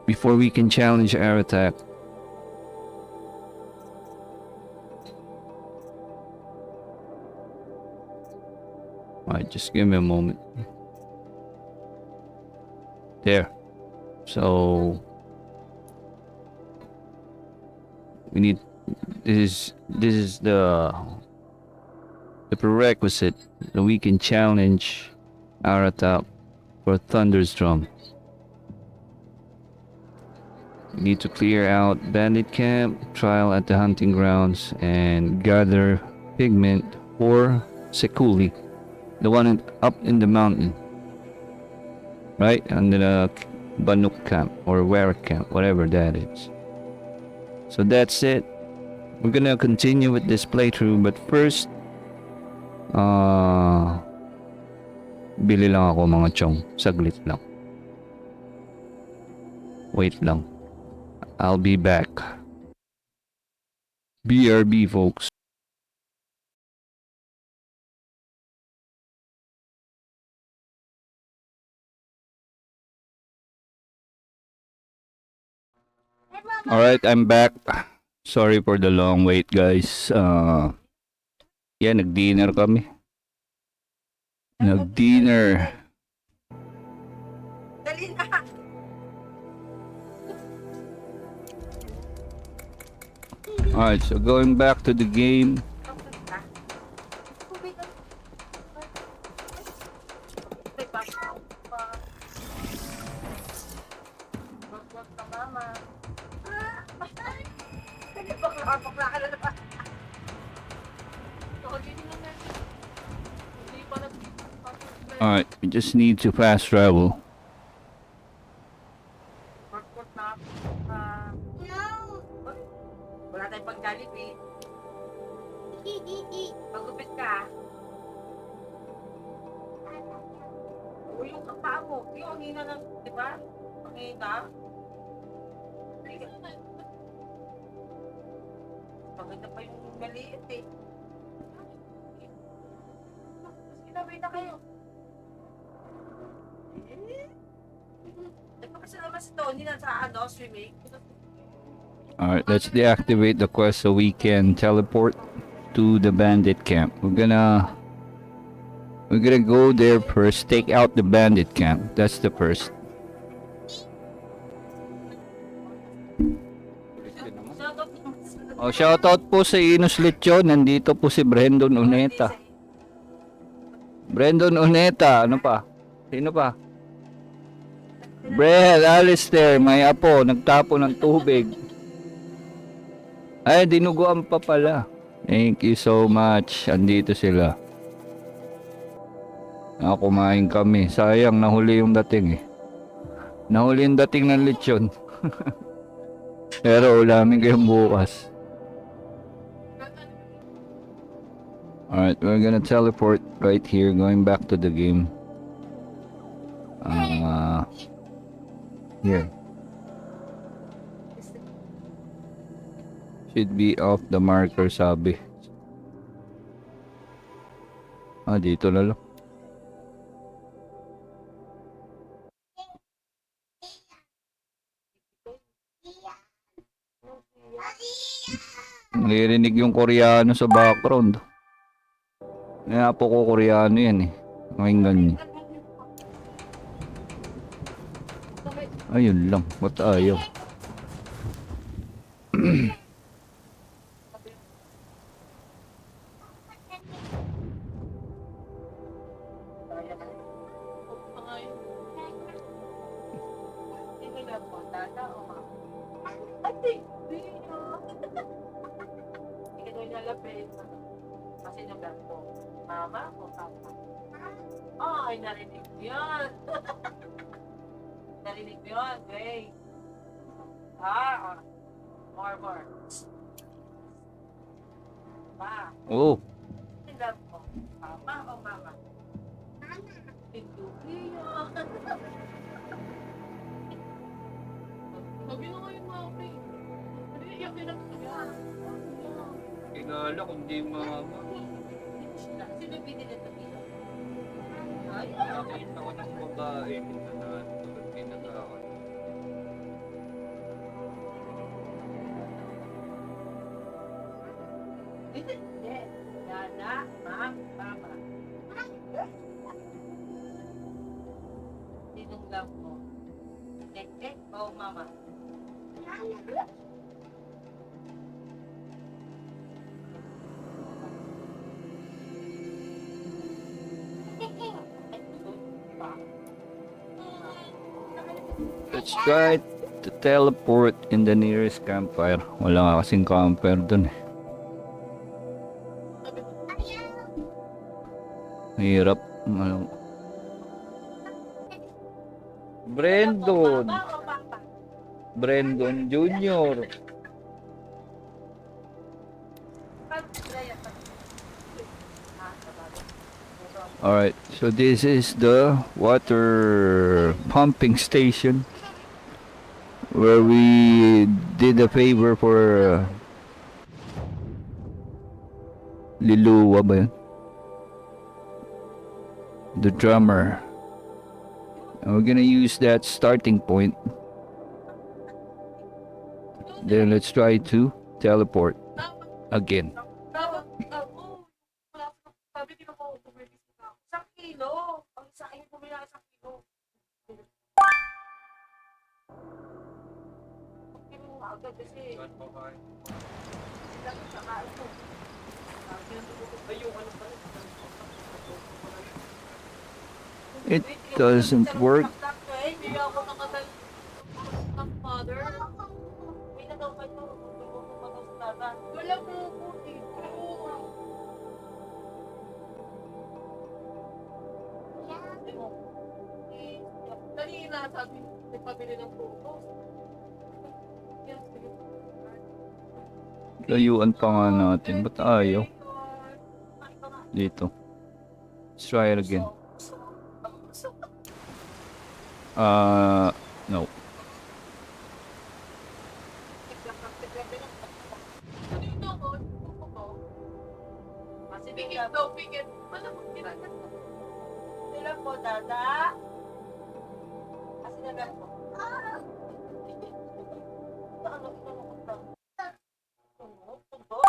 before we can challenge Aratak. Alright, just give me a moment. There. So we need this is the prerequisite that we can challenge Aratak for Thunder's Drum. We need to clear out bandit camp, trial at the hunting grounds, and gather pigment for Sekuli, the one up in the mountain, right? Under the Banuk camp or Werak camp, whatever that is. So that's it. We're gonna continue with this playthrough, but first, bili lang ako mga chong. Saglit lang. Wait lang. I'll be back. BRB, folks. Alright, I'm back. Sorry for the long wait, guys. Yeah, nag-dinner kami. Nag-dinner. Dali na! Alright, so going back to the game. Alright, we just need to fast travel. Wala tayong pang-Jollibee. Magupit ka. O yung paa mo, yung hina ng, di ba? Pangita. Maganda pa yung maliit eh. Sinabay na kayo. Kasi naman si Tony na sa swimming. Alright, let's deactivate the quest so we can teleport to the bandit camp. We're gonna go there first, take out the bandit camp. That's the first. Oh, shoutout po sa Inus Lechon. Nandito po si Brandon Uneta. Brandon Uneta, ano pa? Sino pa? Brad, Alistair, may apo, nagtapo ng tubig. Ay, dinuguan pa pala. Thank you so much. Andito sila. Kumain kami. Sayang, nahuli yung dating eh. Nahuli yung dating ng lechon. Pero ulamin kayong bukas. Alright, we're gonna teleport right here, going back to the game. Here. Should be off the marker, sabi. Dito na lang. Naririnig yung Koreano sa background. Kaya po ko Koreano yan eh. Pakinggan niyo. Ayun lang. Ba't ayaw? Kasi yung ganito, mama o papa? Ay, narinig mo yun. Narinig mo yun, great. More. Ma, Oh. yung love mo, papa o mama? Pintupi yun. Sabi na nga yung mama eh. Iyak din ako yan. Inala kundi mama. Sino binili ito dito? Nakita ko ng babae. Pinagawad. Hindi. Dada, ma'am, papa. Sinong love mo? Tek o mama? Let's try to teleport in the nearest campfire. Wala nga kasing campfire dun eh. Hirap. Brandon. Brandon Jr. Alright, so this is the water pumping station where we did a favor for Lilua ba yun? The drummer. And we're gonna use that starting point. Then let's try to teleport again. Sabi di ba ko bumili sila? 1 kilo. Ang isa ay bumili ng 1 kilo. Kilo nga agad kasi. Lang sa kaso. It doesn't work. Hindi ako nakadal ng mother. May nagawa nyo. Wala po po dito. Kanina sabi, may pabili ng photos. Layuan pa nga natin. Ba't ayaw? Dito. Let's try it again. No. Kasi pikit daw, pikit. Ano po kinagat? Sila po, dada. Kasi nagat po. Ano, inanukot daw. Tumbok?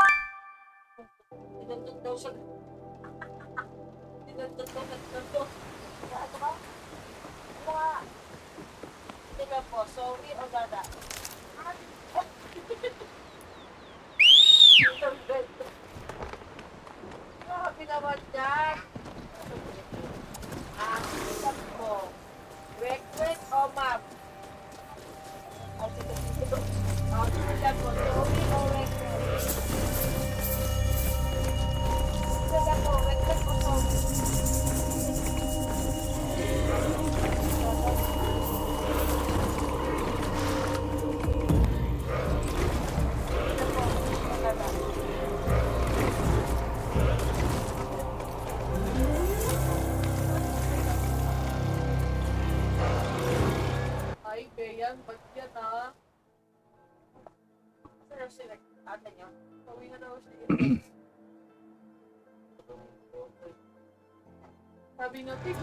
Tinundot daw siya. Tinundot daw siya. Tinundot. Ano ba? Mga. Sila po, sorry o dada? Grabe naman dyan. Isang mo. Wek o ma'am? Dito. Sila po, sorry o wek. Sila po, wek o sorry. Ay, Beyan, ba't yan ha? Saan na sila? Ate niyo? Pauwi na daw siya. Sabi niyo, Tik.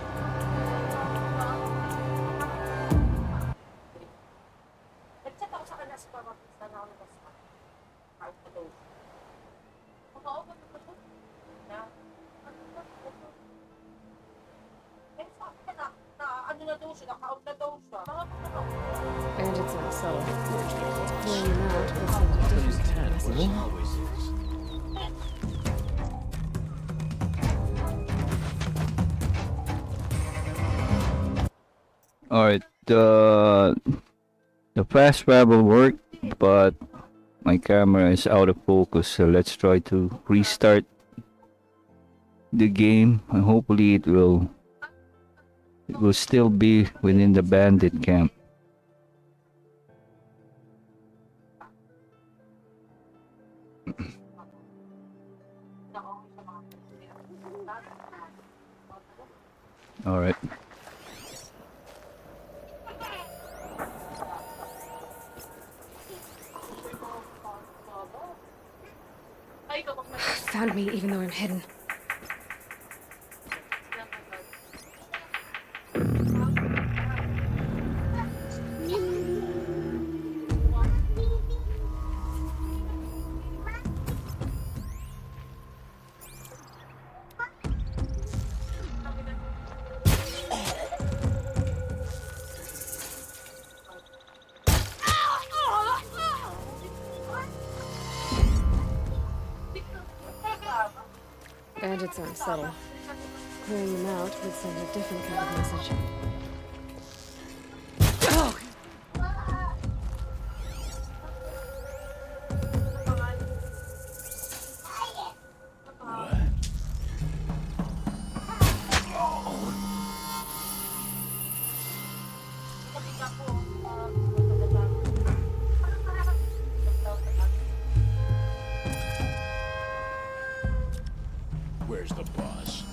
Nag-chat ako sa kanya sa pamapista na ako nabasa. Out na daw. Makaopat na daw. Na? Eh, sabi ka na ano na daw siya, naka-out na daw siya. Bandits aren't subtle. Pulling them out will send a different kind of message. Always is. Alright, the fast travel worked, but my camera is out of focus, so let's try to restart the game and hopefully it will still be within the bandit camp. Alright. Found me even though I'm hidden. Bandits aren't subtle. Clearing them out would send a different kind of message. Where's the boss?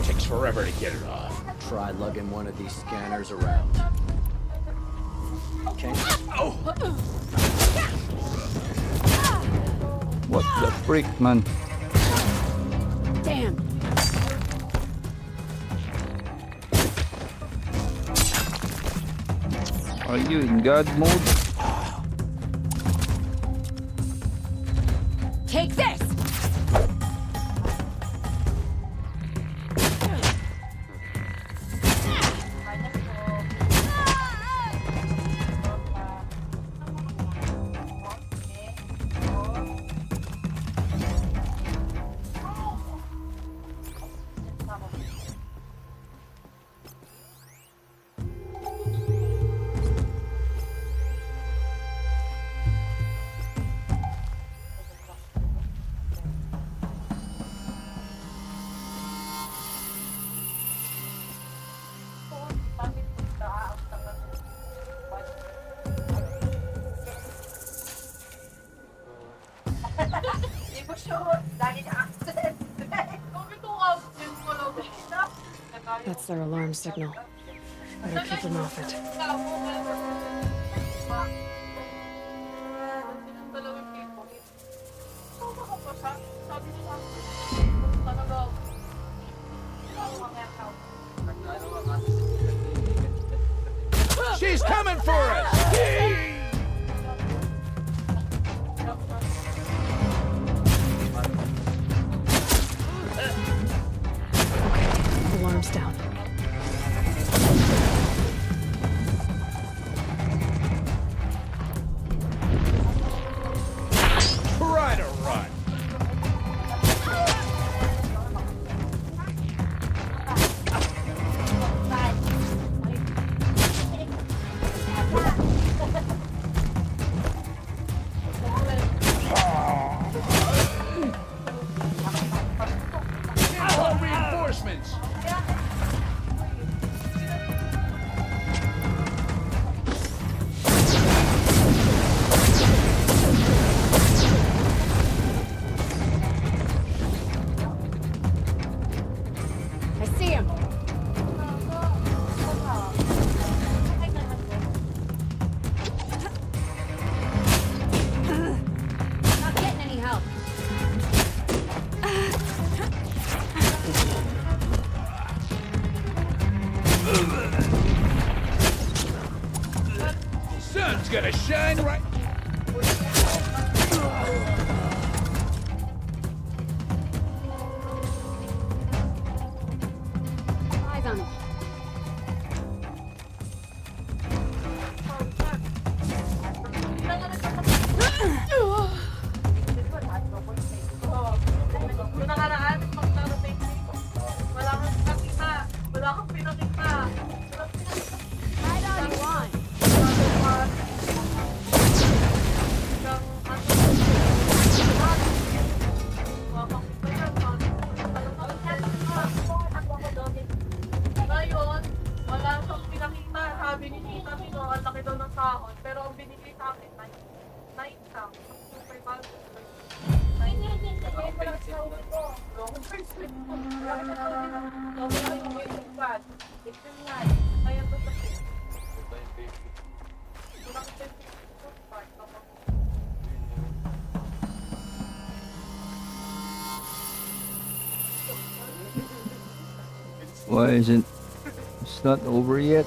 Takes forever to get it off. Try lugging one of these scanners around. Okay. What the freak, man? Damn! Are you in God mode? Take this! That's their alarm signal. Better keep him off it. She's coming for us! Alarm's down. Try to run! Call reinforcements! I see him. Not getting any help. Sun's gonna shine right... Eyes on him. Right on, you on. Ngayon, wala siyang pinakita. Sabi ni Tita Mino, ang laki daw ng sahod. Pero ang binigay sa akin, night lang. Super bad. Why isn't it's not over yet?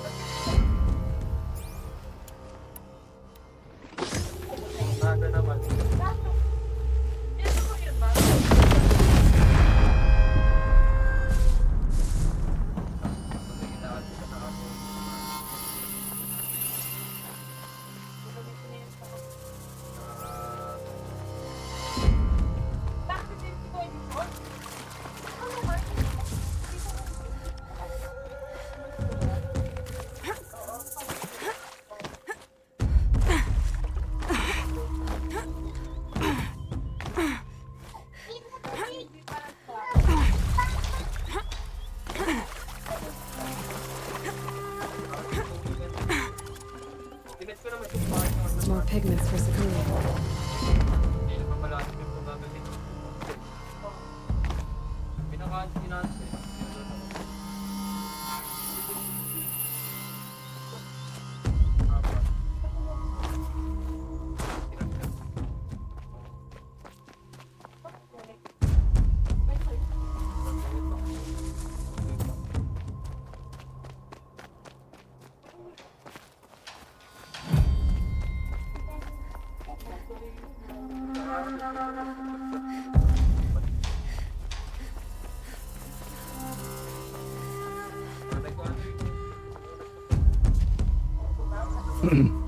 More pigments for Sakura.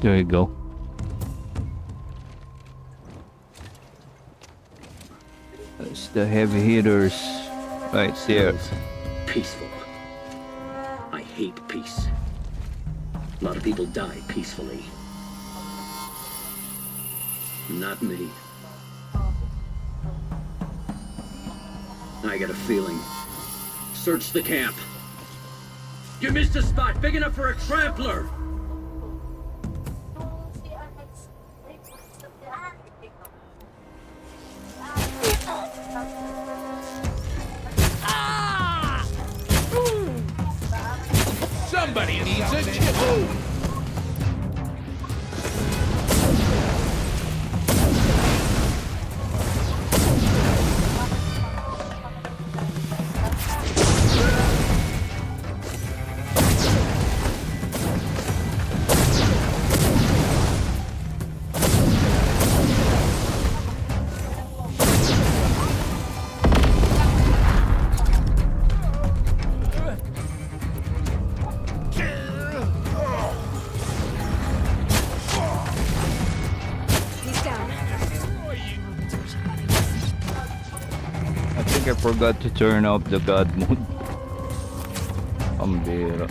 There you go. That's the heavy hitters right there. Peaceful. I hate peace. A lot of people die peacefully. Not me. I got a feeling. Search the camp. You missed a spot big enough for a trampler! Somebody needs a tip. I forgot to turn off the god mode. Pambira.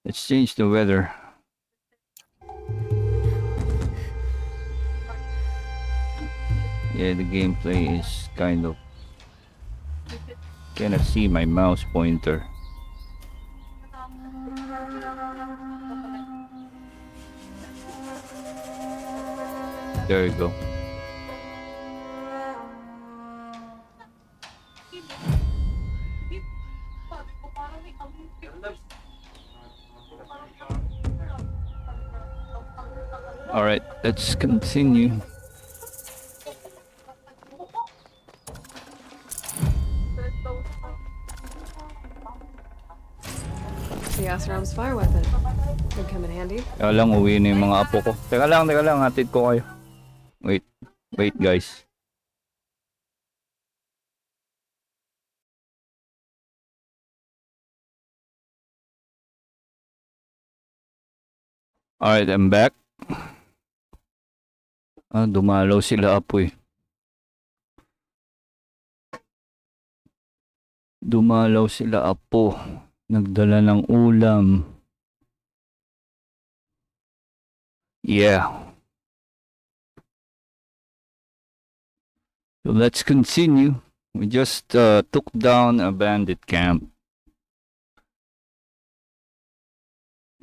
Let's change the weather. Yeah, the gameplay is kind of... Cannot see my mouse pointer. There you go. Alright, let's continue. The Asram's fire weapon. Could come in handy. Kaya lang, uwi na yung mga apo ko. Teka lang, hatid ko kayo. Wait guys. Alright, I'm back. Dumalaw sila apo eh. Dumalaw sila apo. Nagdala ng ulam. Yeah. So let's continue. We just took down a bandit camp.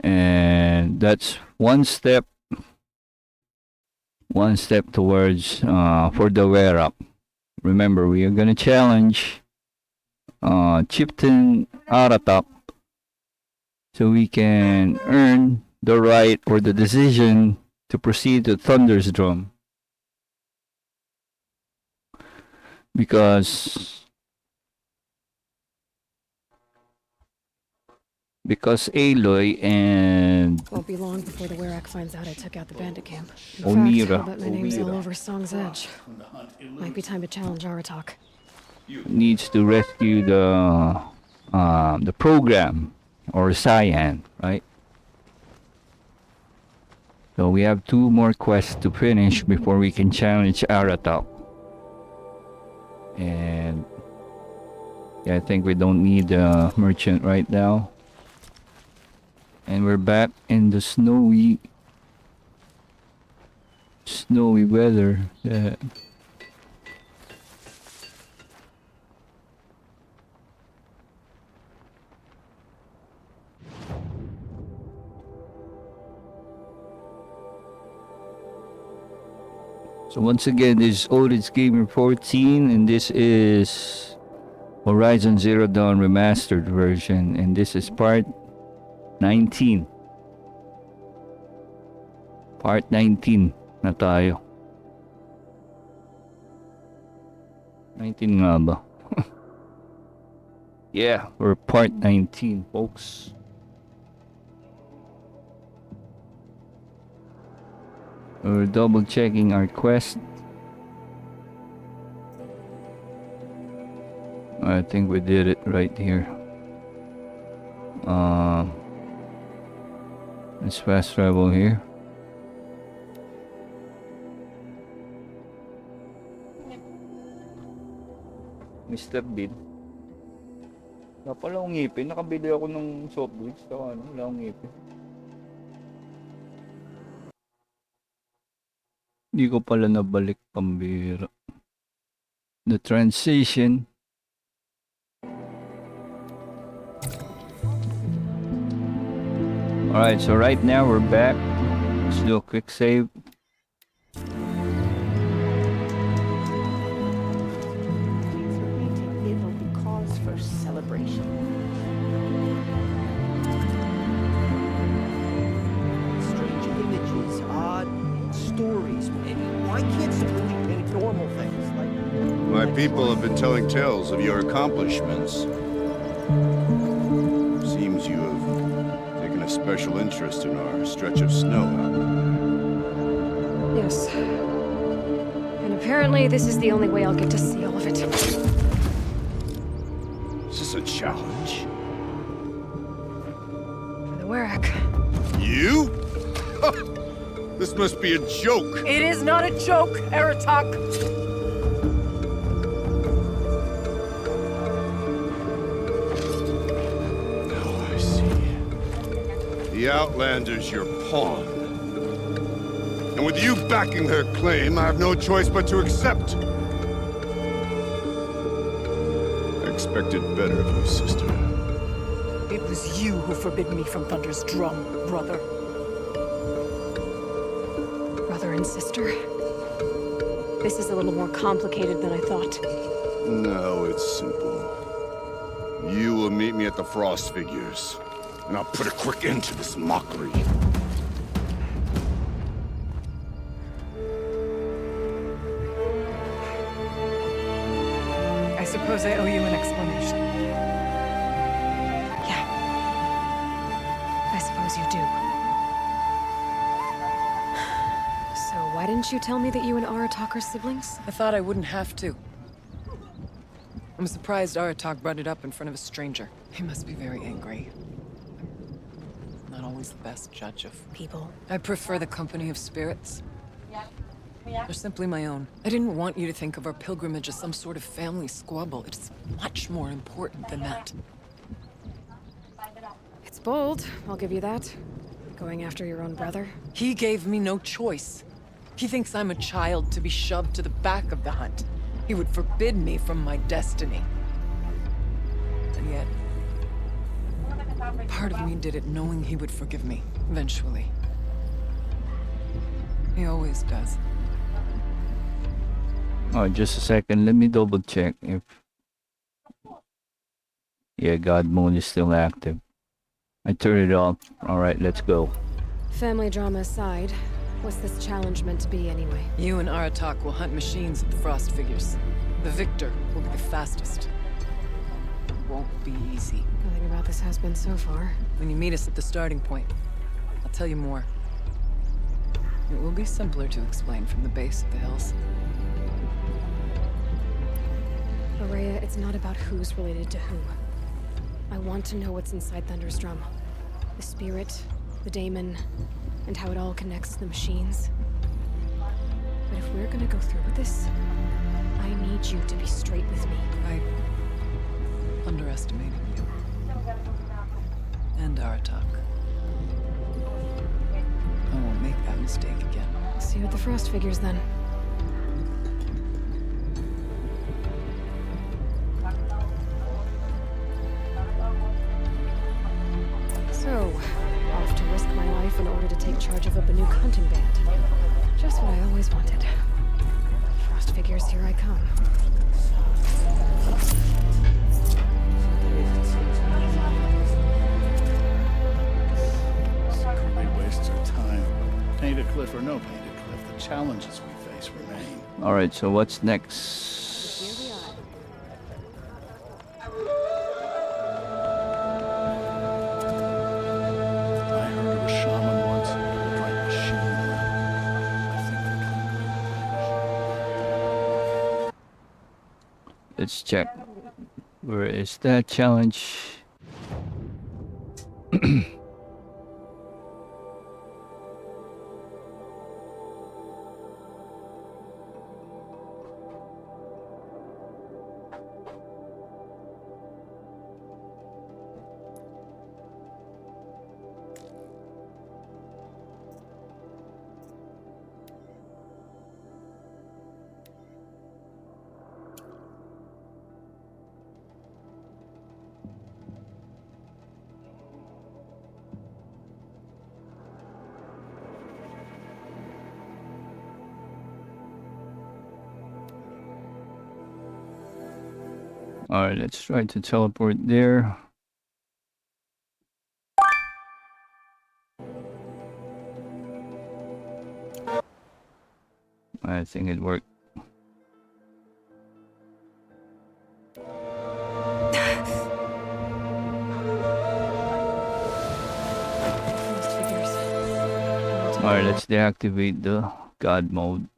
And that's one step towards for the wear up. Remember, we are gonna challenge Chieftain Aratop so we can earn the right or the decision to proceed to Thunder's Drum. Because Aloy and... Won't be long before the Werak finds out I took out the bandit camp. In Onira. fact, I'll bet my name's all over Song's Edge. Might be time to challenge Aratak. Needs to rescue the program or Cyan, right? So we have 2 more quests to finish before we can challenge Aratak. And yeah, I think we don't need a merchant right now. And we're back in the snowy weather. Yeah. So once again, this is Odin's Gamer 14, and this is Horizon Zero Dawn Remastered version, and this is part 19. Part 19 na tayo. 19 nga ba? Yeah, we're part 19, folks. We're double checking our quest. I think we did it right here. Let's fast travel here. Mr. Bean. Wala pala akong ngipin. Nakabili ako ng soft drinks. Saka ano, wala akong ngipin. Hindi ko pala nabalik, pambira. The transition. Alright, so right now we're back. Let's do a quick save. It will be cause for celebration. Strange images, odd stories. Why can't simply be normal things like... My people have been telling tales of your accomplishments. Seems you have taken a special interest in our stretch of snow out there. Yes. And apparently this is the only way I'll get to see all of it. Is this a challenge? For the Warwick. You? This must be a joke. It is not a joke, Aratak. The Outlander's your pawn. And with you backing her claim, I have no choice but to accept. I expected better of you, sister. It was you who forbid me from Thunder's drum, brother. Brother and sister? This is a little more complicated than I thought. No, it's simple. You will meet me at the Frost Figures, and I'll put a quick end to this mockery. I suppose I owe you an explanation. Yeah. I suppose you do. So why didn't you tell me that you and Aratak are siblings? I thought I wouldn't have to. I'm surprised Aratak brought it up in front of a stranger. He must be very angry. Not always the best judge of people. I prefer the company of spirits. They're simply my own. I didn't want you to think of our pilgrimage as some sort of family squabble. It's much more important than that. It's bold, I'll give you that. Going after your own brother. He gave me no choice. He thinks I'm a child to be shoved to the back of the hunt. He would forbid me from my destiny. And yet, part of me did it knowing he would forgive me, eventually. He always does. Oh, just a second. Let me double check if... Yeah, God mode is still active. I turned it off. Alright, let's go. Family drama aside, what's this challenge meant to be anyway? You and Aratak will hunt machines at the Frost Figures. The victor will be the fastest. It won't be easy. Nothing about this has been so far. When you meet us at the starting point, I'll tell you more. It will be simpler to explain from the base of the hills. Araya, it's not about who's related to who. I want to know what's inside Thunder's drum. The spirit, the daemon, and how it all connects to the machines. But if we're gonna go through with this, I need you to be straight with me. I underestimated you. And Aratak. I won't make that mistake again. See you at the Frost Figures then. So, off to risk my life in order to take charge of a Banuk hunting band. Just what I always wanted. Frost Figures, here I come. Secretly wastes our time. Painted cliff or no painted cliff, the challenges we face remain. Alright, so what's next? I heard of a shaman once who could write machine work. I think they come Let's check. Where is that challenge? Alright, let's try to teleport there. I think it worked. Alright, let's deactivate the God mode.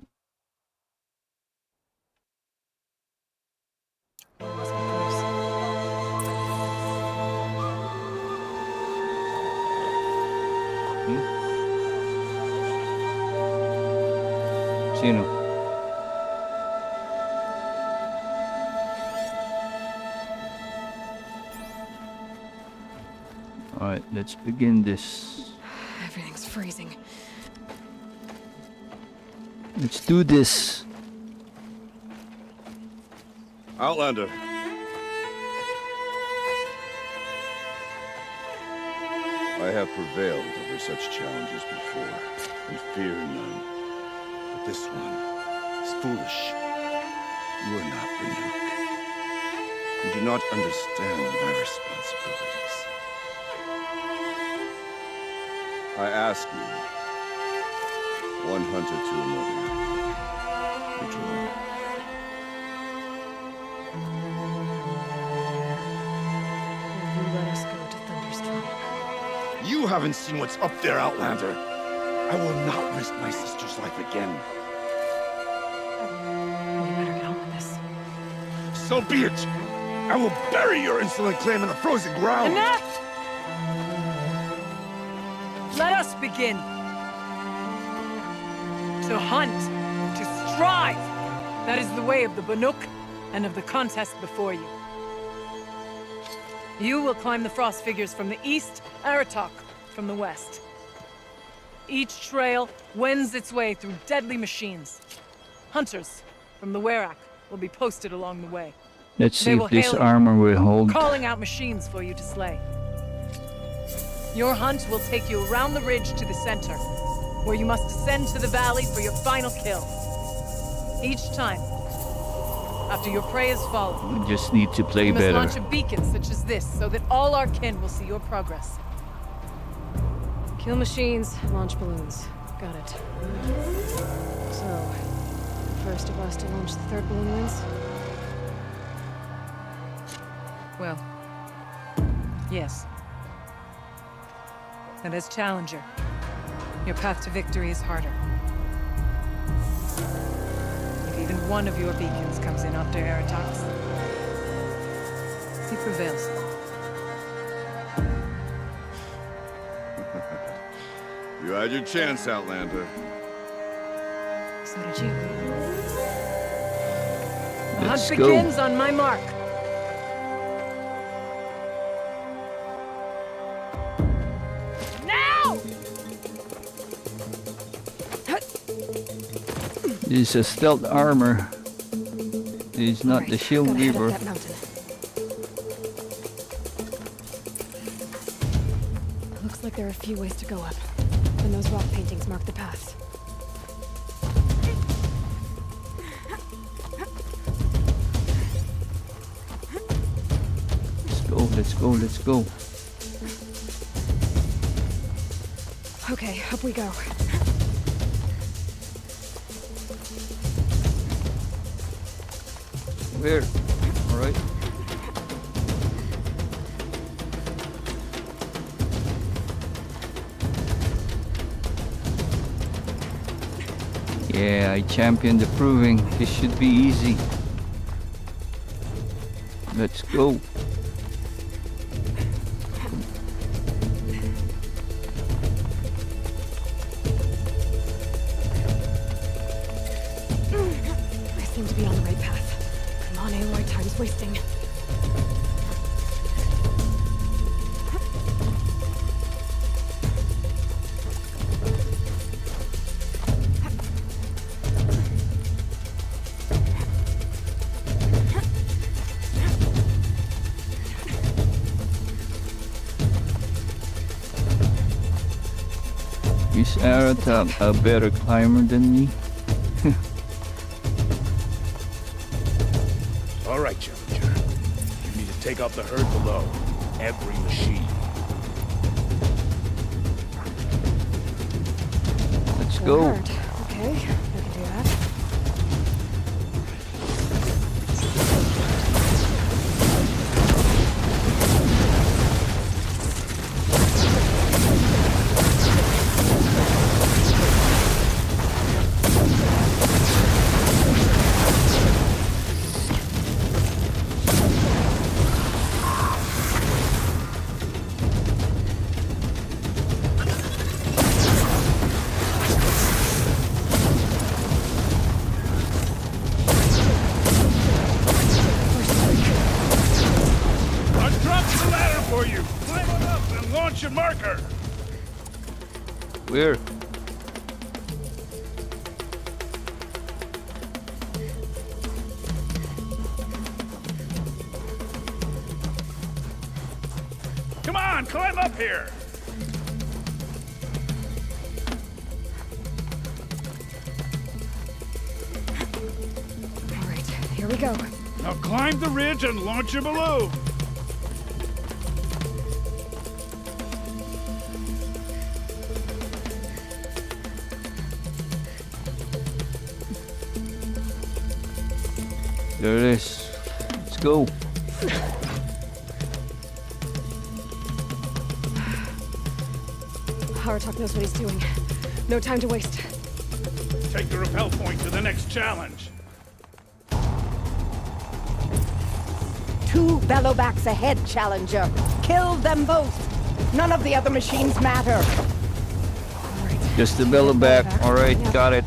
Sino? Alright, let's begin this. Everything's freezing. Let's do this. Outlander. I have prevailed over such challenges before, and fear none. But this one is foolish. You are not Renuk. You do not understand my responsibilities. I ask you, one hunter to another, withdraw. You let us go to Thunderstrom. You haven't seen what's up there, Outlander. I will not risk my sister's life again. We better get on with this. So be it. I will bury your insolent claim in the frozen ground. Enough! Let us begin. To hunt, to strive. That is the way of the Banuk and of the contest before you. You will climb the frost figures from the east, Aratok from the west. Each trail wends its way through deadly machines. Hunters from the Werak will be posted along the way. Let's see They if will this hail you, armor will hold. calling out machines for you to slay. Your hunt will take you around the ridge to the center, where you must descend to the valley for your final kill. Each time, after your prey is fallen, We just need to play you must better. launch a beacon such as this, so that all our kin will see your progress. Kill machines, launch balloons. Got it. So, the first of us to launch the third balloon wins? Well, yes. And as challenger, your path to victory is harder. If even one of your beacons comes in after Aratox, he prevails. You had your chance, Outlander. So did you. The Let's hunt go. begins on my mark. Now! This is a stealth armor. This is not the shield Gotta head up weaver. that mountain. Looks like there are a few ways to go up. And those rock paintings mark the paths. Let's go, let's go. Okay, up we go. Where? Alright. Yeah, I championed the proving. This should be easy. Let's go. I seem to be on the right path. Come on, Aloy, time's wasting. Is Aratak a better climber than me? All right, Challenger. take out the herd below. Every machine. Let's go. Hard. Okay, I can do that. I dropped the ladder for you. Climb on up and launch your marker. Where? Come on, climb up here. All right, here we go. Now climb the ridge and launch your balloon. There it is. Let's go. Haratok knows what he's doing. No time to waste. Take the rappel point to the next challenge. 2 Bellowbacks ahead, Challenger. Kill them both. None of the other machines matter. Just the bellow back. Alright, got it.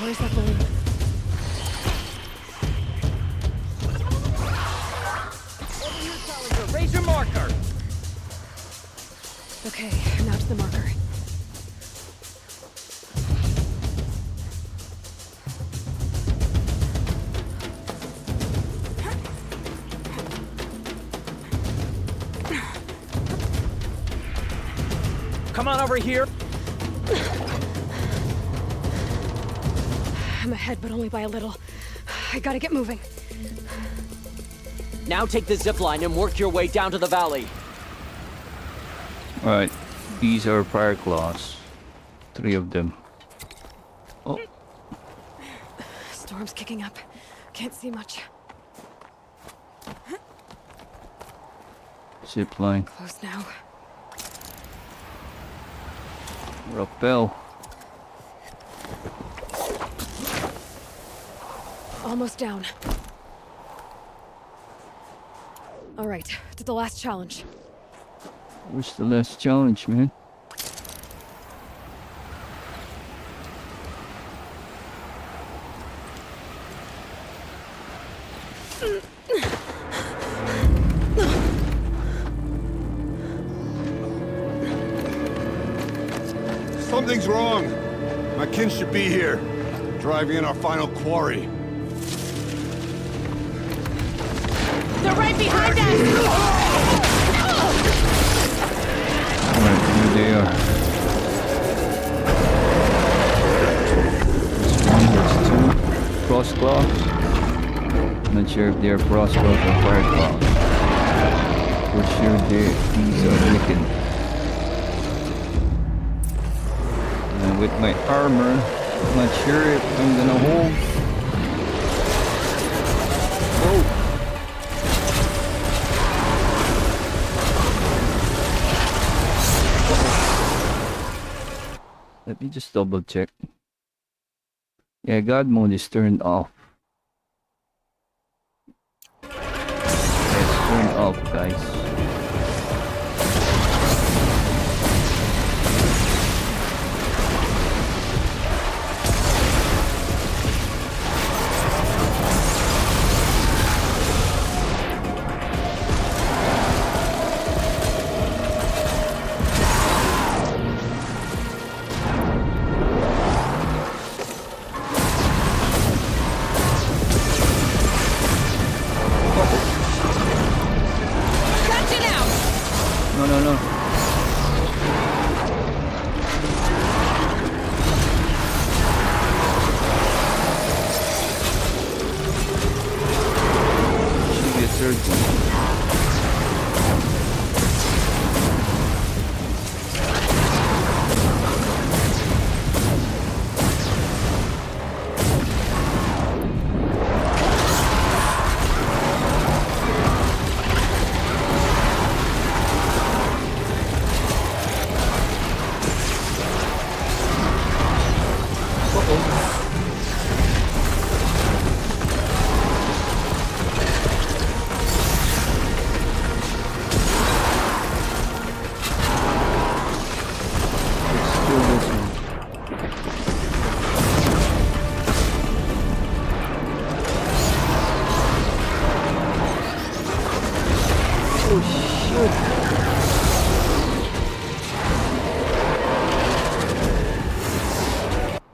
Where's that balloon? Over here, Challenger. Raise your marker. Okay, now to the marker. Come on over here. I'm ahead, but only by a little. I gotta get moving. Now take the zip line and work your way down to the valley. Alright, these are fire claws. 3 of them. Oh, Storm's kicking up. Can't see much. zip line. Close now. Rappel. Almost down. All right, to the last challenge. Where's the last challenge, man? Something's wrong. My kin should be here, driving in our final quarry. They're right behind us! Alright, here they are. That's 1, that's 2. Cross claws. Not sure if they are prosperous or firepower. For sure these are wicked. And with my armor, I'm not sure if I'm gonna hold. Oh! Let me just double check. Yeah, God mode is turned off. It's turned off, guys. No. Should be a third one.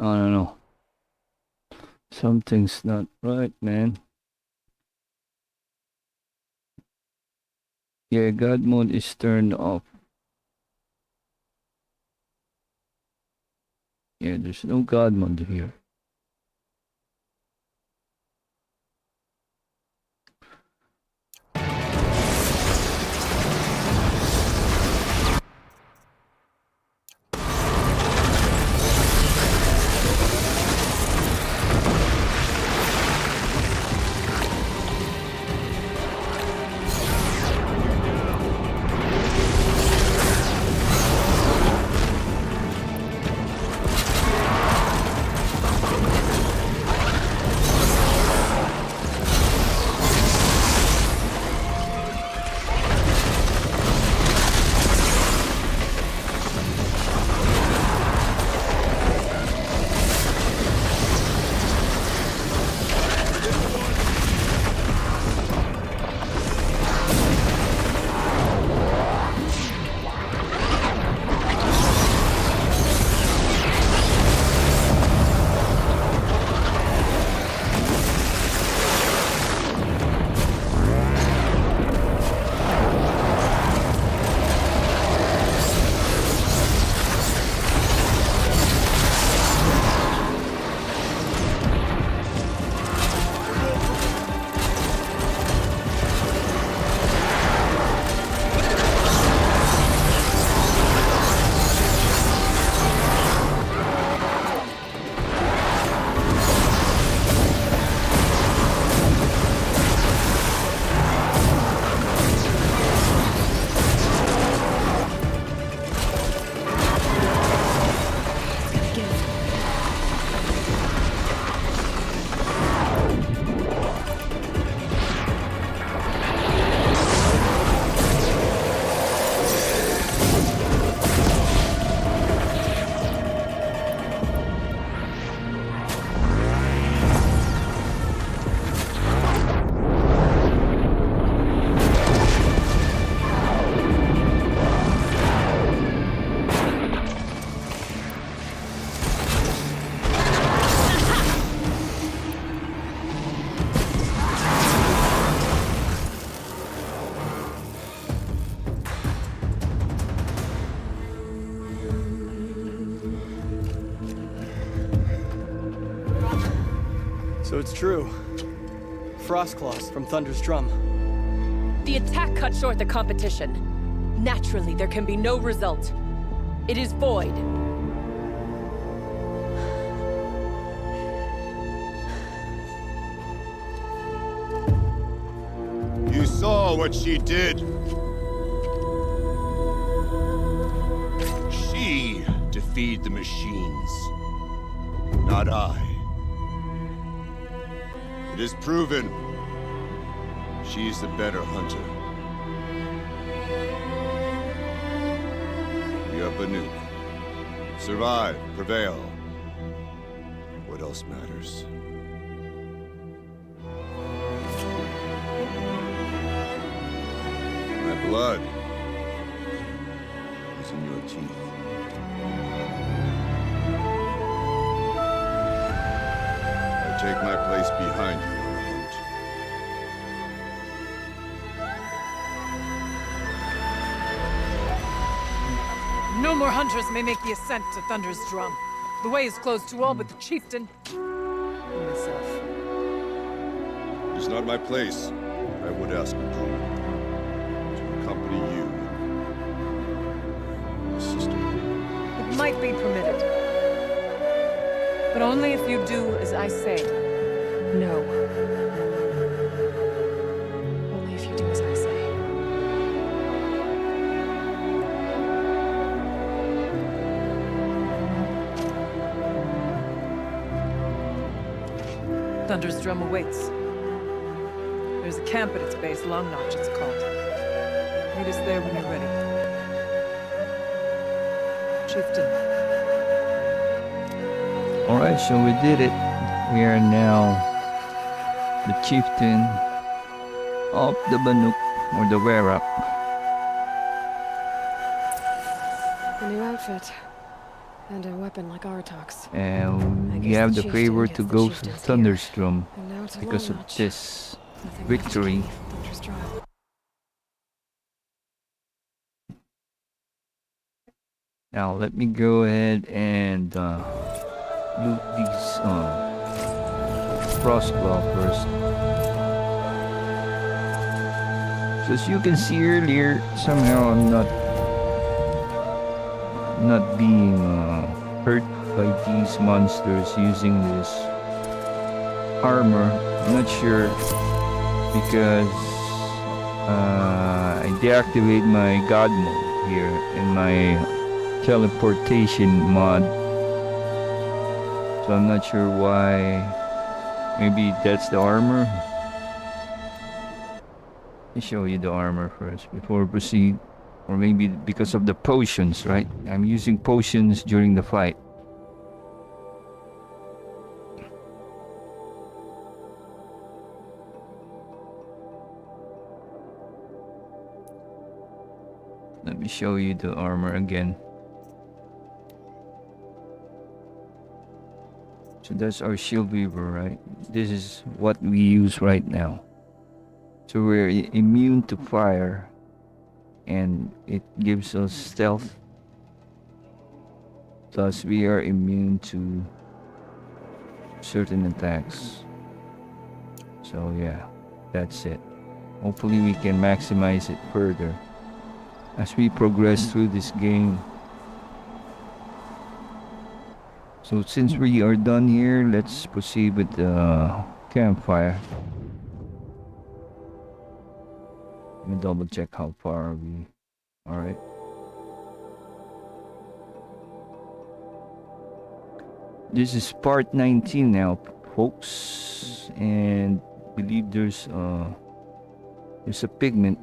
I don't know. Something's not right, man. Yeah, God mode is turned off. Yeah, there's no God mode here. So it's true. Frostclaws from Thunder's drum. The attack cut short the competition. Naturally, there can be no result. It is void. You saw what she did. She defeated the machines, not I. It is proven she's the better hunter. We are Banuk. Survive, prevail. What else matters? My blood is in your teeth. I take my place behind you on the hunt. No more hunters may make the ascent to Thunder's drum. The way is closed to all but the chieftain and myself. It is not my place. I would ask approval to accompany you and my sister. It might be permitted. But only if you do as I say. No. Only if you do as I say. Thunder's drum awaits. There's a camp at its base, Long Notch it's called. Meet us there when you're ready. Chieftain. Alright, so we did it. We are now the chieftain of the Banuk, or the Werak. A new outfit. And a weapon like Artox. And we guess have the the favor chieftain to gets the go to chieftain's Thunderstrom And now to because of Long Notch. this Nothing victory. much to Thunder's drum. Now let me go ahead and loot these Frostclaw first. So as you can see earlier, somehow I'm not being hurt by these monsters using this armor. I'm not sure because I deactivate my god mode here in my teleportation mod, so I'm not sure why. Maybe that's the armor. Let me show you the armor first before we proceed. Or maybe because of the potions, right? I'm using potions during the fight. Let me show you the armor again. So that's our shield weaver, right? This is what we use right now. So we're immune to fire, and it gives us stealth. Plus we are immune to certain attacks. So yeah, that's it. Hopefully we can maximize it further as we progress through this game. So since we are done here, let's proceed with the campfire. Let me double check how far are we. Alright. This is part 19 now, folks. And I believe there's a pigment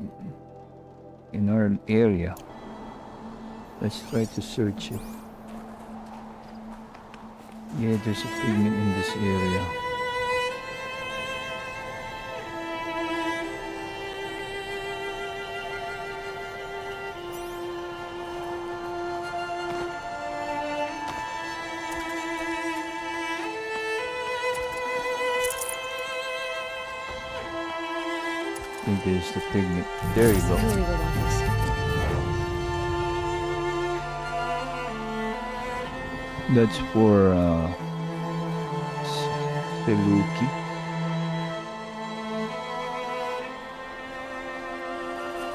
in our area. Let's try to search it. Yeah, there's a pigment in this area. I think there's the pigment. There you go. That's for Seluki.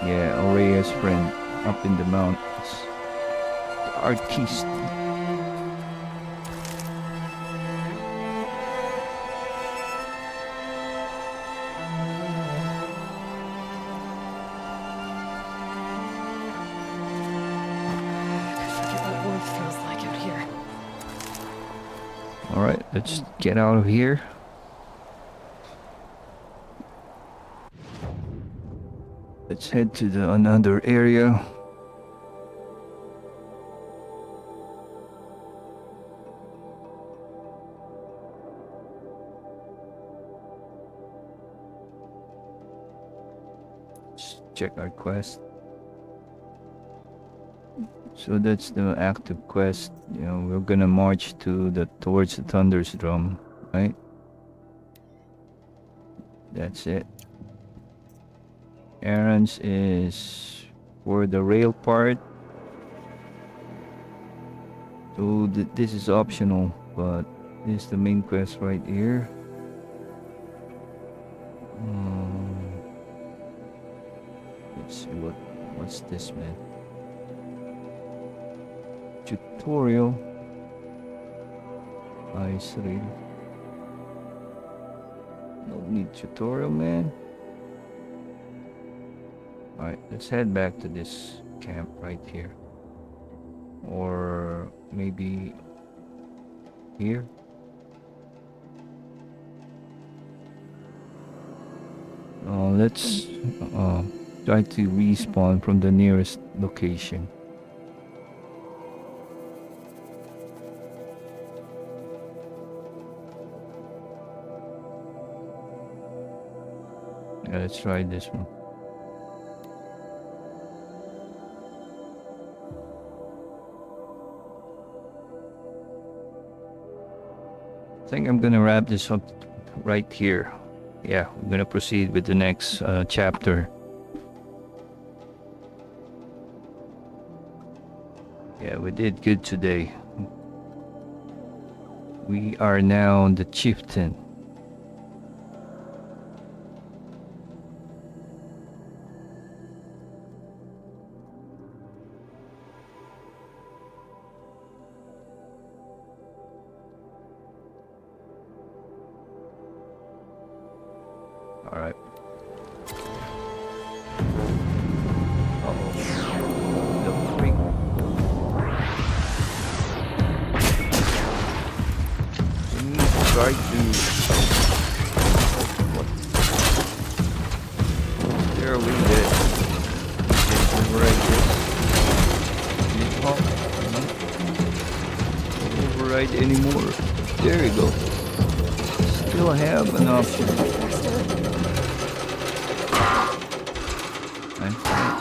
Yeah, Aurea's friend up in the mountains. The artiste. All right, let's get out of here. Let's head to another area. Let's check our quest. So that's the active quest. You know, we're gonna march towards the Thunder's Drum, right? That's it. Errands is for the rail part. So this is optional, but this is the main quest right here. Let's see what's this, man? Tutorial. I see. No need tutorial, man. Alright, let's head back to this camp right here. Or maybe here. Let's try to respawn from the nearest location. Yeah, let's try this one. I think I'm gonna wrap this up right here. Yeah, we're gonna proceed with the next chapter. Yeah, we did good today. We are now the chieftain. All right. Try to there we did. Override this. Don't override anymore. There you go. Still have an option.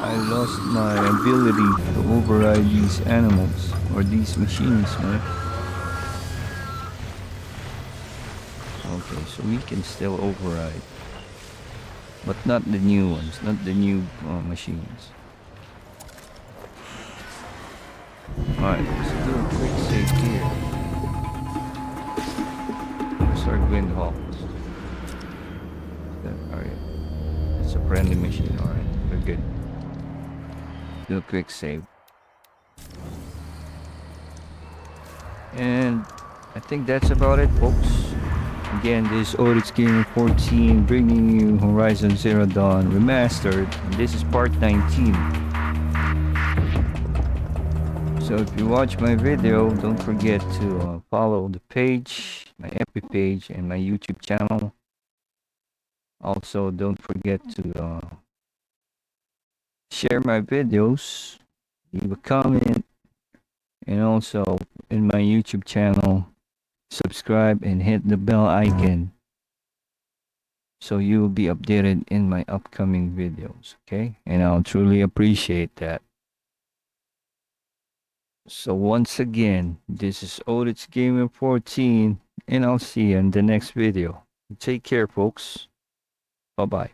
I lost my ability to override these animals or these machines, man. Okay, so we can still override, but not the new ones, not the new machines. Alright, let's do a quick save here. Start Windhawks. Alright, it's a friendly machine. Alright, we're good. Do a quick save. And I think that's about it, folks. Again, this is Oryx Gamer 14 bringing you Horizon Zero Dawn Remastered. And this is part 19. So if you watch my video, don't forget to follow the page, my FB page, and my YouTube channel. Also, don't forget to share my videos, leave a comment, and also in my YouTube channel, subscribe and hit the bell icon so you will be updated in my upcoming videos, okay? And I'll truly appreciate that. So once again, this is Oryx Gamer 14, and I'll see you in the next video. Take care, folks. Bye-bye.